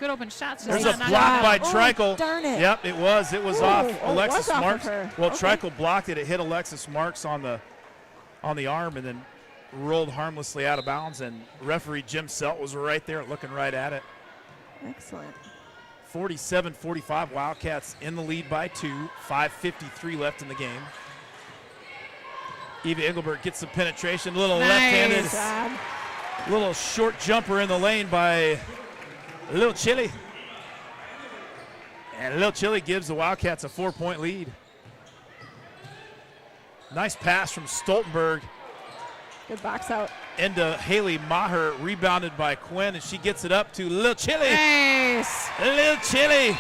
good open shots. There's a block by Treichel. Darn it. Yep, it was. It was off Alexis Marks. Well, okay. Treichel blocked it. It hit Alexis Marks on the arm and then rolled harmlessly out of bounds. And referee Jim Selt was right there looking right at it. Excellent. 47-45, Wildcats in the lead by 2. 5:53 left in the game. Eva Engelbert gets the penetration. Little left-handed, little short jumper in the lane by Lil Chili. And Lil Chili gives the Wildcats a 4-point lead. Nice pass from Stoltenberg. Good box out. Into Haley Maher, rebounded by Quinn, and she gets it up to Lil Chili. Nice. Lil Chili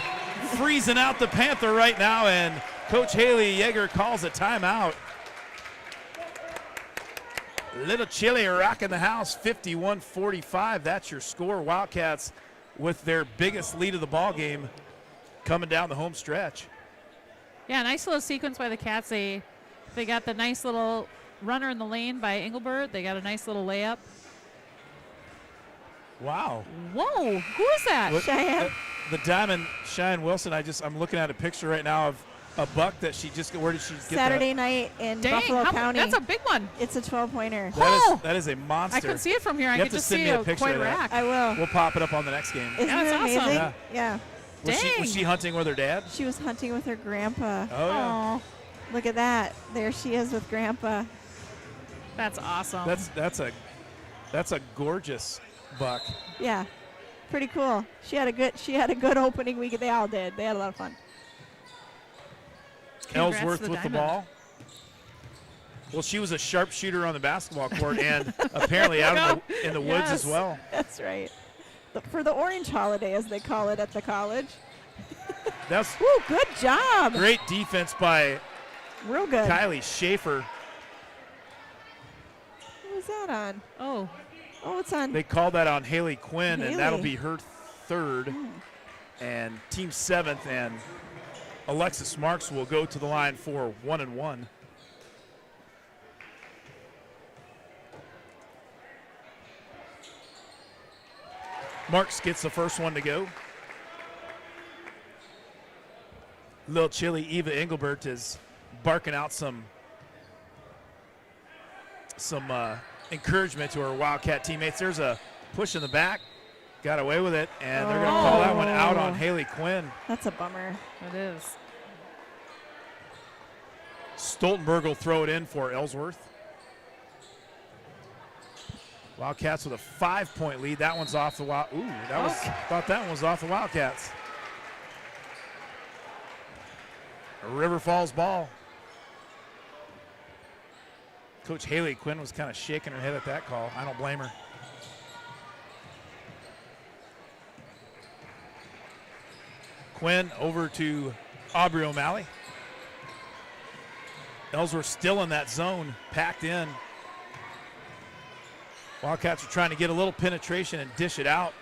freezing out the Panther right now, and Coach Haley Yeager calls a timeout. Little Chili rocking the house, 51-45. That's your score. Wildcats with their biggest lead of the ball game coming down the home stretch. Yeah, nice little sequence by the Cats. They got the nice little runner in the lane by Engelbert. They got a nice little layup. Wow. Whoa, who is that? Cheyenne. The Diamond, Cheyenne Wilson. I'm looking at a picture right now of a buck that she just, where did she get Saturday night in Dang, Buffalo County. That's a big one. It's a 12-pointer. That is a monster. I can see it from here. I You can have to just send see me a a picture quite of that. rack. I will. We'll pop it up on the next game. Isn't Yeah, it that's awesome. amazing? Yeah. Was she hunting with her dad? She was hunting with her grandpa. Oh, yeah. Aw, Look at that. There she is with grandpa. that's awesome. That's a gorgeous buck. Yeah. Pretty cool. She had a good opening week. They all did. They had a lot of fun. Congrats Ellsworth to the with the Diamond. ball. Well, she was a sharpshooter on the basketball court and apparently out in the woods as Yes. well. That's right. For the orange holiday, as they call it at the college. That's Woo, good job. great defense by Real good. Kylie Schaefer. Who was that on? Oh, It's on. They called that on Haley Quinn, and that'll Haley. be her third. And team seventh, and Alexis Marks will go to the line for 1-1. Marks gets the first one to go. Lil Chili Eva Engelbert is barking out some encouragement to her Wildcat teammates. There's a push in the back. Got away with it, and they're going to call that one out on Haley Quinn. That's a bummer. it is. Stoltenberg will throw it in for Ellsworth. Wildcats with a 5-point lead. That one's off the Wild. Ooh, thought that one was off the Wildcats. A River Falls ball. Coach Haley Quinn was kind of shaking her head at that call. I don't blame her. Quinn over to Aubrey O'Malley. Ellsworth still in that zone, packed in. Wildcats are trying to get a little penetration and dish it out.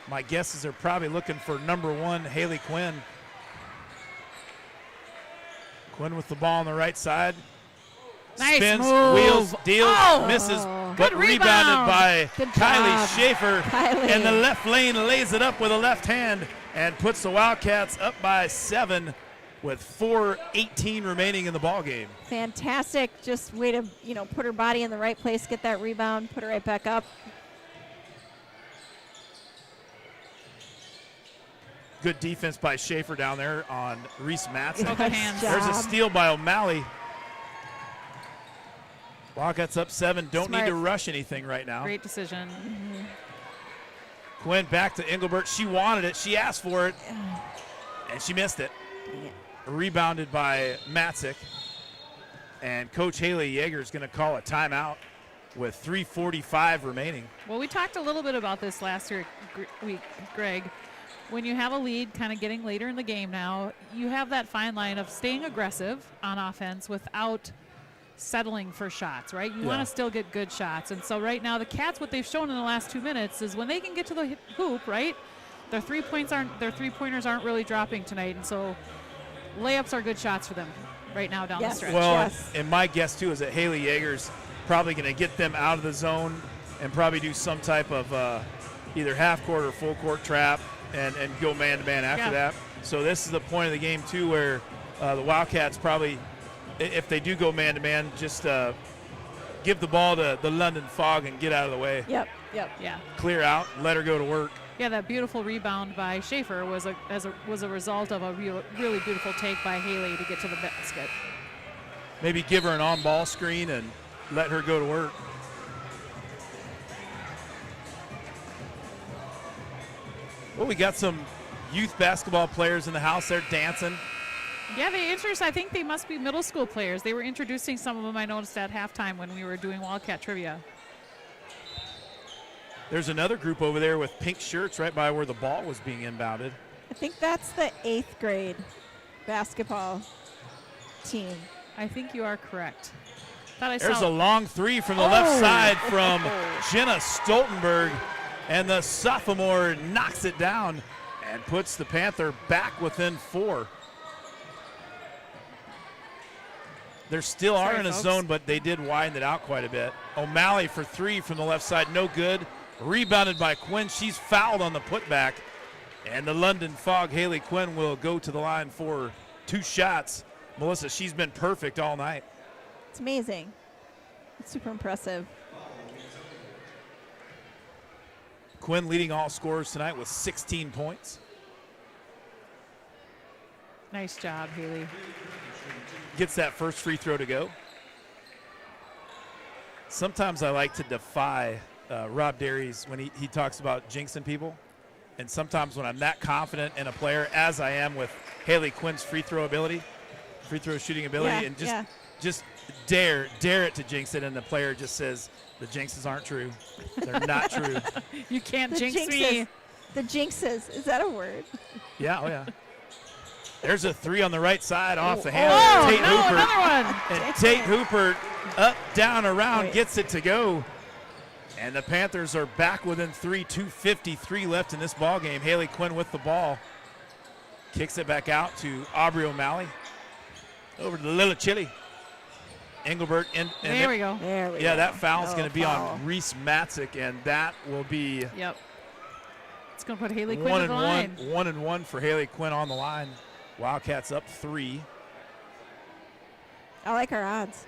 My guess is they're probably looking for number one, Haley Quinn. Quinn with the ball on the right side. Nice Spins, move. wheels, deals, Oh. misses, Good but rebounded rebound. by Good Kylie job, Schaefer. Kylie. And the left lane lays it up with a left hand and puts the Wildcats up by 7 with 4:18 remaining in the ball game. Fantastic. Just way to, put her body in the right place, get that rebound, put it right back up. Good defense by Schaefer down there on Reese Matson. Oh, good hands. Nice There's a job. steal by O'Malley. Wildcats up 7. Don't Smart. need to rush anything right now. Great decision. Quinn back to Engelbert. She wanted it. She asked for it. And she missed it. Yeah. Rebounded by Matzik. And Coach Haley Yeager is going to call a timeout with 3:45 remaining. Well, we talked a little bit about this last week, Greg. When you have a lead kind of getting later in the game now, you have that fine line of staying aggressive on offense without settling for shots, right? You want to still get good shots. And so right now the Cats, what they've shown in the last 2 minutes is when they can get to the hoop, right? Their three-pointers aren't really dropping tonight. And so layups are good shots for them right now down the Yes. stretch. Well, Yes. and my guess, too, is that Haley Yeager's probably going to get them out of the zone and probably do some type of either half-court or full-court trap and go man-to-man after that. So this is the point of the game, too, where the Wildcats probably, if they do go man-to-man, just give the ball to the London Fog and get out of the way. Yep. Yeah. Clear out, let her go to work. Yeah, that beautiful rebound by Schaefer was a result of a really beautiful take by Haley to get to the basket. Maybe give her an on-ball screen and let her go to work. Well, we got some youth basketball players in the house. They're dancing. Yeah, I think they must be middle school players. They were introducing some of them, I noticed, at halftime when we were doing Wildcat trivia. There's another group over there with pink shirts right by where the ball was being inbounded. I think that's the 8th grade basketball team. I think you are correct. There's a long three from the left side from Jenna Stoltenberg, and the sophomore knocks it down and puts the Panther back within 4. They still are in a zone, but they did widen it out quite a bit. O'Malley for 3 from the left side, no good. Rebounded by Quinn. She's fouled on the putback. And the London Fog, Haley Quinn, will go to the line for 2 shots. Melissa, she's been perfect all night. It's amazing. It's super impressive. Quinn leading all scorers tonight with 16 points. Nice job, Haley. Gets that first free throw to go. Sometimes I like to defy Rob Derry's when he talks about jinxing people. And sometimes when I'm that confident in a player, as I am with Haley Quinn's free throw shooting ability, and just dare it to jinx it, and the player just says, the jinxes aren't true. They're not true. You can't The jinx jinxes. me. The jinxes. Is that a word? Yeah, oh yeah. There's a 3 on the right side off the hand Oh, of Tate no, Hooper. another one. And Tate Hooper up, down, around, Wait. gets it to go. And the Panthers are back within 3, 2:53 left in this ball game. Haley Quinn with the ball. Kicks it back out to Aubrey O'Malley. Over to the Lilla Chili. Engelbert. There we go. There we go. Yeah, that foul's going to be foul. on Reese Matzik, and that will be Yep. It's going to put Haley Quinn on the line. 1-1 for Haley Quinn on the line. Wildcats up 3. I like our odds.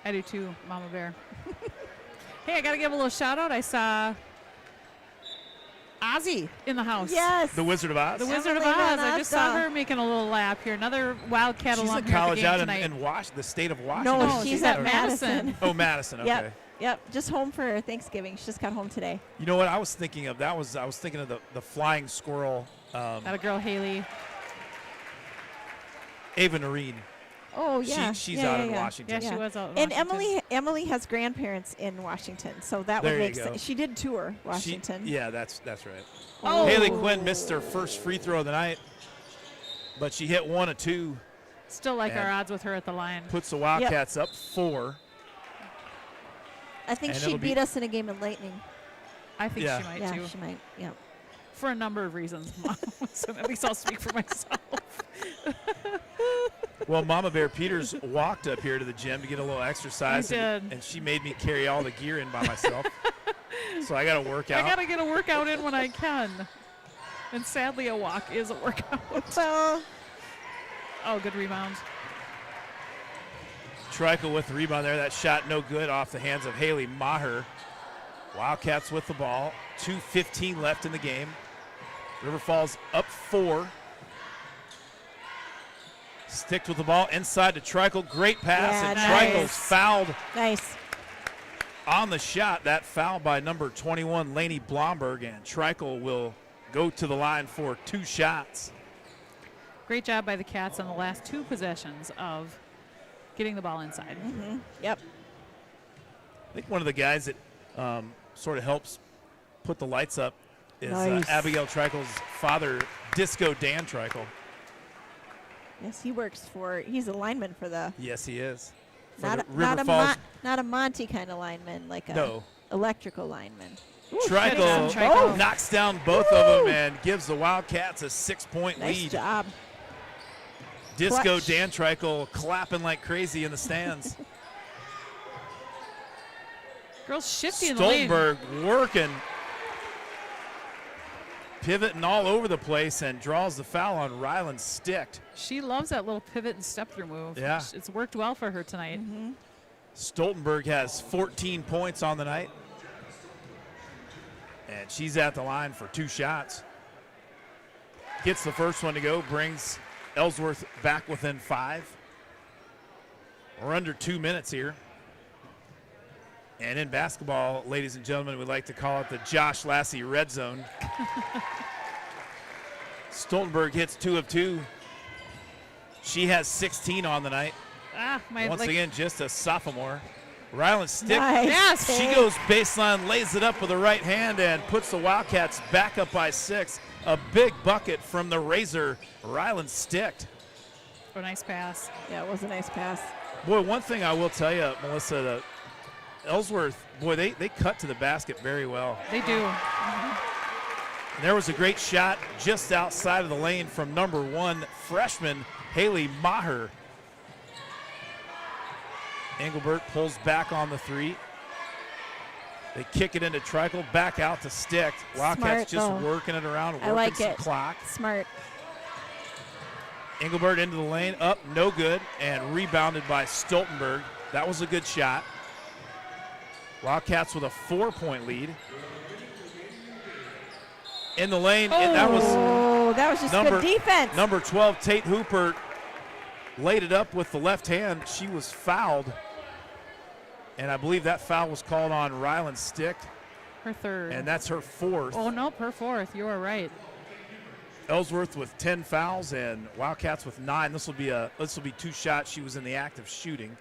I do too, Mama Bear. Hey, I got to give a little shout out. I saw Ozzy in the house. Yes. The Wizard of Oz. The Wizard of Emily Oz. I Van just saw Osta. her making a little lap here. Another Wildcat She's alum at here at the college game out tonight. in the state of Washington. No, she's at Madison. Oh, Madison. Okay. Yep. Just home for Thanksgiving. She just got home today. You know what I was thinking of? I was thinking of the flying squirrel. Got a girl, Haley. Ava Noreen. Oh yeah. She's out in Washington. Yeah, she was out in And Washington. Emily has grandparents in Washington, so that There would you make go. sense. She did tour Washington. Yeah, that's right. Oh. Haley Quinn missed her first free throw of the night, but she hit 1 of 2. Still like And our odds with her at the line. Puts the Wildcats up 4. I think And she it'll be- beat us in a game of Lightning. I think Yeah. she might Yeah, too. she might. Yeah. For a number of reasons. So at least I'll speak for myself. Well, Mama Bear Peters walked up here to the gym to get a little exercise, I did. and she made me carry all the gear in by myself. So I got to work out. I got to get a workout in when I can. And sadly, a walk is a workout. Well, Oh, good rebound. Treichel with the rebound there. That shot no good off the hands of Haley Maher. Wildcats with the ball. 2:15 left in the game. River Falls up 4. Sticked with the ball inside to Treichel. Great pass, Yeah, and nice. Treichel's fouled nice. on the shot. That foul by number 21, Lainey Blomberg, and Treichel will go to the line for 2 shots. Great job by the Cats on the last 2 possessions of getting the ball inside. Mm-hmm. Yep. I think one of the guys that sort of helps put the lights up is Nice. Abigail Treichel's father, Disco Dan Treichel. Yes, he's a lineman for the Yes, he is. For not the River a Falls. not a Monty kind of lineman, like a No. electrical lineman. Treichel Treichel. knocks down both of them and gives the Wildcats a 6-point Nice lead. job. Disco Clutch. Dan Treichel clapping like crazy in the stands. Girls shifty in the lane. Stoltenberg working, pivoting all over the place, and draws the foul on Ryland Sticht. She loves that little pivot and step-through move. Yeah. It's worked well for her tonight. Stoltenberg has 14 points on the night, and she's at the line for 2 shots. Gets the first one to go, brings Ellsworth back within 5. We're under 2 minutes here. And in basketball, ladies and gentlemen, we like to call it the Josh Lassie red zone. Stoltenberg hits 2 of 2. She has 16 on the night. Once again, just a sophomore. Ryland Sticht. Nice. Yes. She goes baseline, lays it up with the right hand, and puts the Wildcats back up by 6. A big bucket from the Razor, Ryland Sticht. Oh, nice pass. Yeah, it was a nice pass. Boy, one thing I will tell you, Melissa, Ellsworth, boy, they cut to the basket very well. They do. And there was a great shot just outside of the lane from number 1 freshman Haley Maher. Engelbert pulls back on the 3. They kick it into Trickle, back out to Sticht. Wildcats just working it around, working some clock. Smart. Engelbert into the lane, up, no good, and rebounded by Stoltenberg. That was a good shot. Wildcats with a 4-point lead. In the lane, and that was just good defense. Number 12, Tate Hooper, laid it up with the left hand. She was fouled, and I believe that foul was called on Ryland Sticht. Her 3rd. And that's her 4th. Oh, no, her 4th. You are right. Ellsworth with 10 fouls and Wildcats with 9. This will be 2 shots she was in the act of shooting.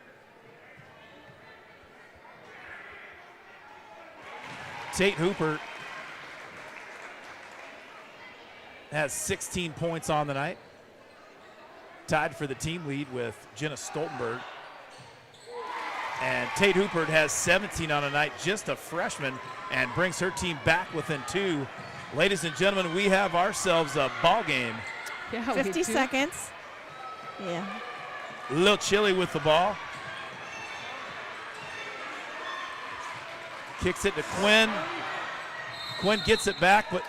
Tate Hooper has 16 points on the night. Tied for the team lead with Jenna Stoltenberg. And Tate Hooper has 17 on the night, just a freshman, and brings her team back within 2. Ladies and gentlemen, we have ourselves a ball game. Yeah, 50 seconds. Yeah. A little chilly with the ball. Kicks it to Quinn. Quinn gets it back, but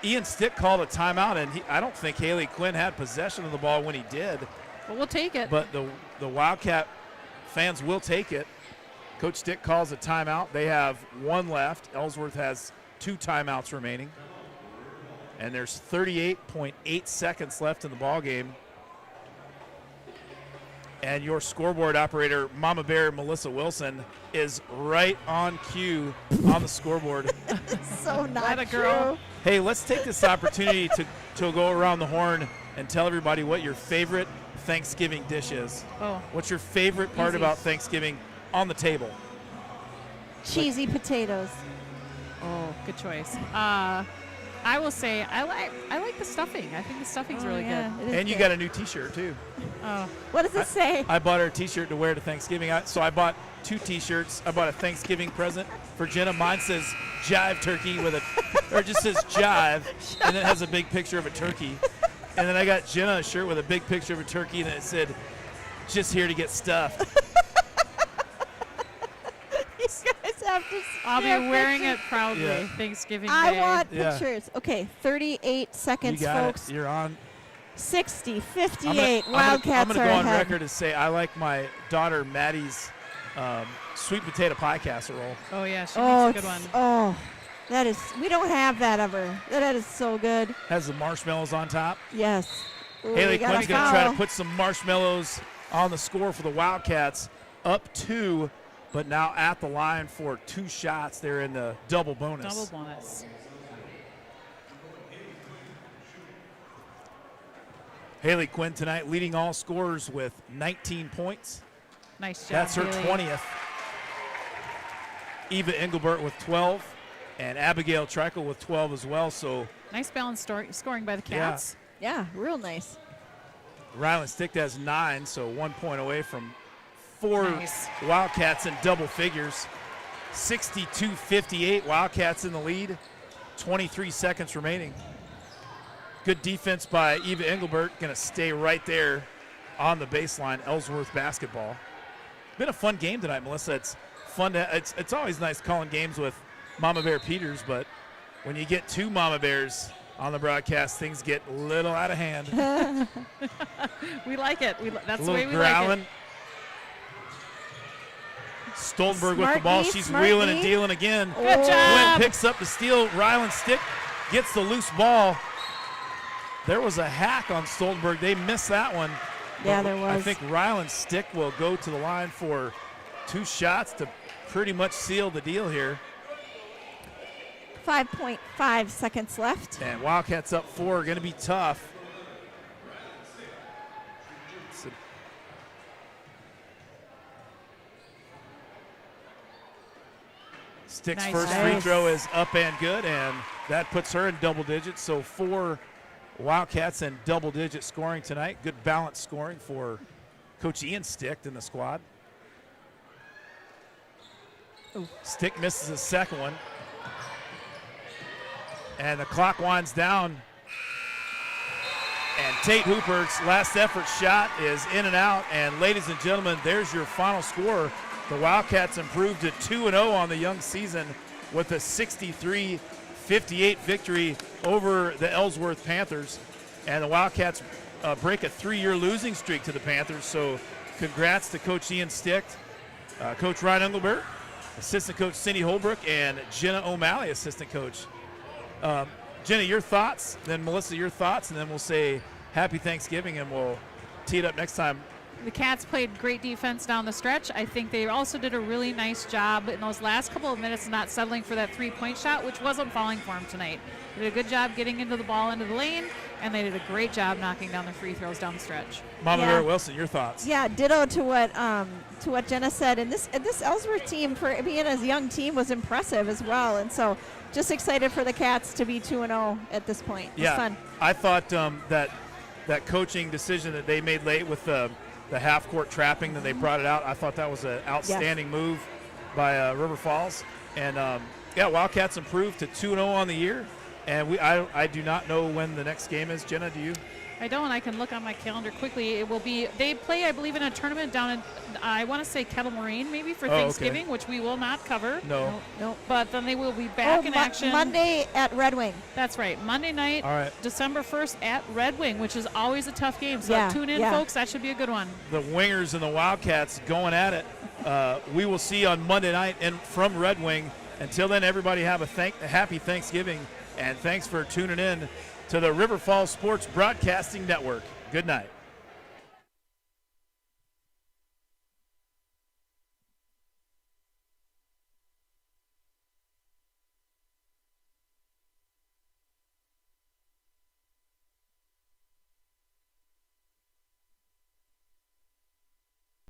Ian Stick called a timeout, and I don't think Haley Quinn had possession of the ball when he did. But we'll take it. But the Wildcat fans will take it. Coach Stick calls a timeout. They have 1 left. Ellsworth has 2 timeouts remaining. And there's 38.8 seconds left in the ball game. And your scoreboard operator, Mama Bear Melissa Wilson, is right on cue on the scoreboard. So not a girl. true. Hey, let's take this opportunity to go around the horn and tell everybody what your favorite Thanksgiving dish is. Oh. What's your favorite part Easy. about Thanksgiving on the table? Cheesy potatoes. Oh, good choice. I will say I like the stuffing. I think the stuffing's really good. And you got a new T-shirt too. Oh, What does it say? I bought her a T-shirt to wear to Thanksgiving. So I bought 2 T-shirts. I bought a Thanksgiving present for Jenna. Mine says Jive Turkey or it just says Jive, and it has a big picture of a turkey. And then I got Jenna a shirt with a big picture of a turkey, and it said, "Just here to get stuffed." You guys have to. I'll be wearing it proudly Yeah. Thanksgiving Day. I want Yeah. pictures. Okay, 38 seconds, You got folks. it. You're on. 60, 58. I'm Wildcats gonna are go on ahead. record to say I like my daughter Maddie's sweet potato pie casserole. Oh yeah, she Oh, makes a good one. oh, that is. We don't have that ever. That is so good. Has the marshmallows on top. Yes. Ooh, Haley we got Quinn's a going to try foul. to put some marshmallows on the score for the Wildcats. Up 2, but now at the line for 2 shots. They're in the double bonus. Double bonus. Haley Quinn tonight leading all scorers with 19 points. Nice job. That's her Haley. 20th. Eva Engelbert with 12, and Abigail Trickle with 12 as well. So Nice balanced scoring by the Cats. Yeah, real nice. Ryland Stick has 9, so 1 point away from 4 Nice. Wildcats in double figures. 62-58, Wildcats in the lead. 23 seconds remaining. Good defense by Eva Engelbert, going to stay right there on the baseline. Ellsworth basketball. been a fun game tonight, Melissa. It's fun it's always nice calling games with Mama Bear Peters, but when you get 2 Mama Bears on the broadcast, things get a little out of hand. We like it. That's the way we growling. like it. Stoltenberg with the ball. She's wheeling and dealing again. Good job. Quinn picks up the steal. Ryland's stick gets the loose ball. There was a hack on Stoltenberg. They missed that one. Yeah, there was. I think Ryland's stick will go to the line for 2 shots to pretty much seal the deal here. 5.5 seconds left. And Wildcats up 4, going to be tough. Stick's first free throw is up and good, and that puts her in double digits. So 4 Wildcats in double-digit scoring tonight. Good balanced scoring for Coach Ian Stick in the squad. Ooh. Stick misses his second one. And the clock winds down. And Tate Hooper's last effort shot is in and out. And ladies and gentlemen, there's your final score. The Wildcats improved to 2-0 on the young season with a 63-58 victory over the Ellsworth Panthers. And the Wildcats break a 3-year losing streak to the Panthers. So congrats to Coach Ian Stick, Coach Ryan Engelbert, Assistant Coach Cindy Holbrook, and Jenna O'Malley, Assistant Coach. Jenna, your thoughts, then Melissa, your thoughts, and then we'll say happy Thanksgiving, and we'll tee it up next time. The Cats played great defense down the stretch. I think they also did a really nice job in those last couple of minutes not settling for that 3-point shot, which wasn't falling for them tonight. They did a good job getting into the ball into the lane, and they did a great job knocking down the free throws down the stretch. Mama Bear Wilson, your thoughts? Yeah, ditto to what Jenna said. And this Ellsworth team, for being a young team, was impressive as well. And so just excited for the Cats to be 2-0 at this point. It's fun. I thought that coaching decision that they made late with the half-court trapping that they brought it out, I thought that was an outstanding move by River Falls. And, Wildcats improved to 2-0 on the year. And I do not know when the next game is. Jenna, do you? I don't. I can look on my calendar quickly. It will be, they play, I believe, in a tournament down in, I want to say Kettle Moraine maybe for Thanksgiving, which we will not cover. No. But then they will be back in action. Monday at Red Wing. That's right. Monday night, December 1st at Red Wing, which is always a tough game. So tune in, folks. That should be a good one. The Wingers and the Wildcats going at it. We will see on Monday night from Red Wing. Until then, everybody have a happy Thanksgiving. And thanks for tuning in to the River Falls Sports Broadcasting Network. Good night.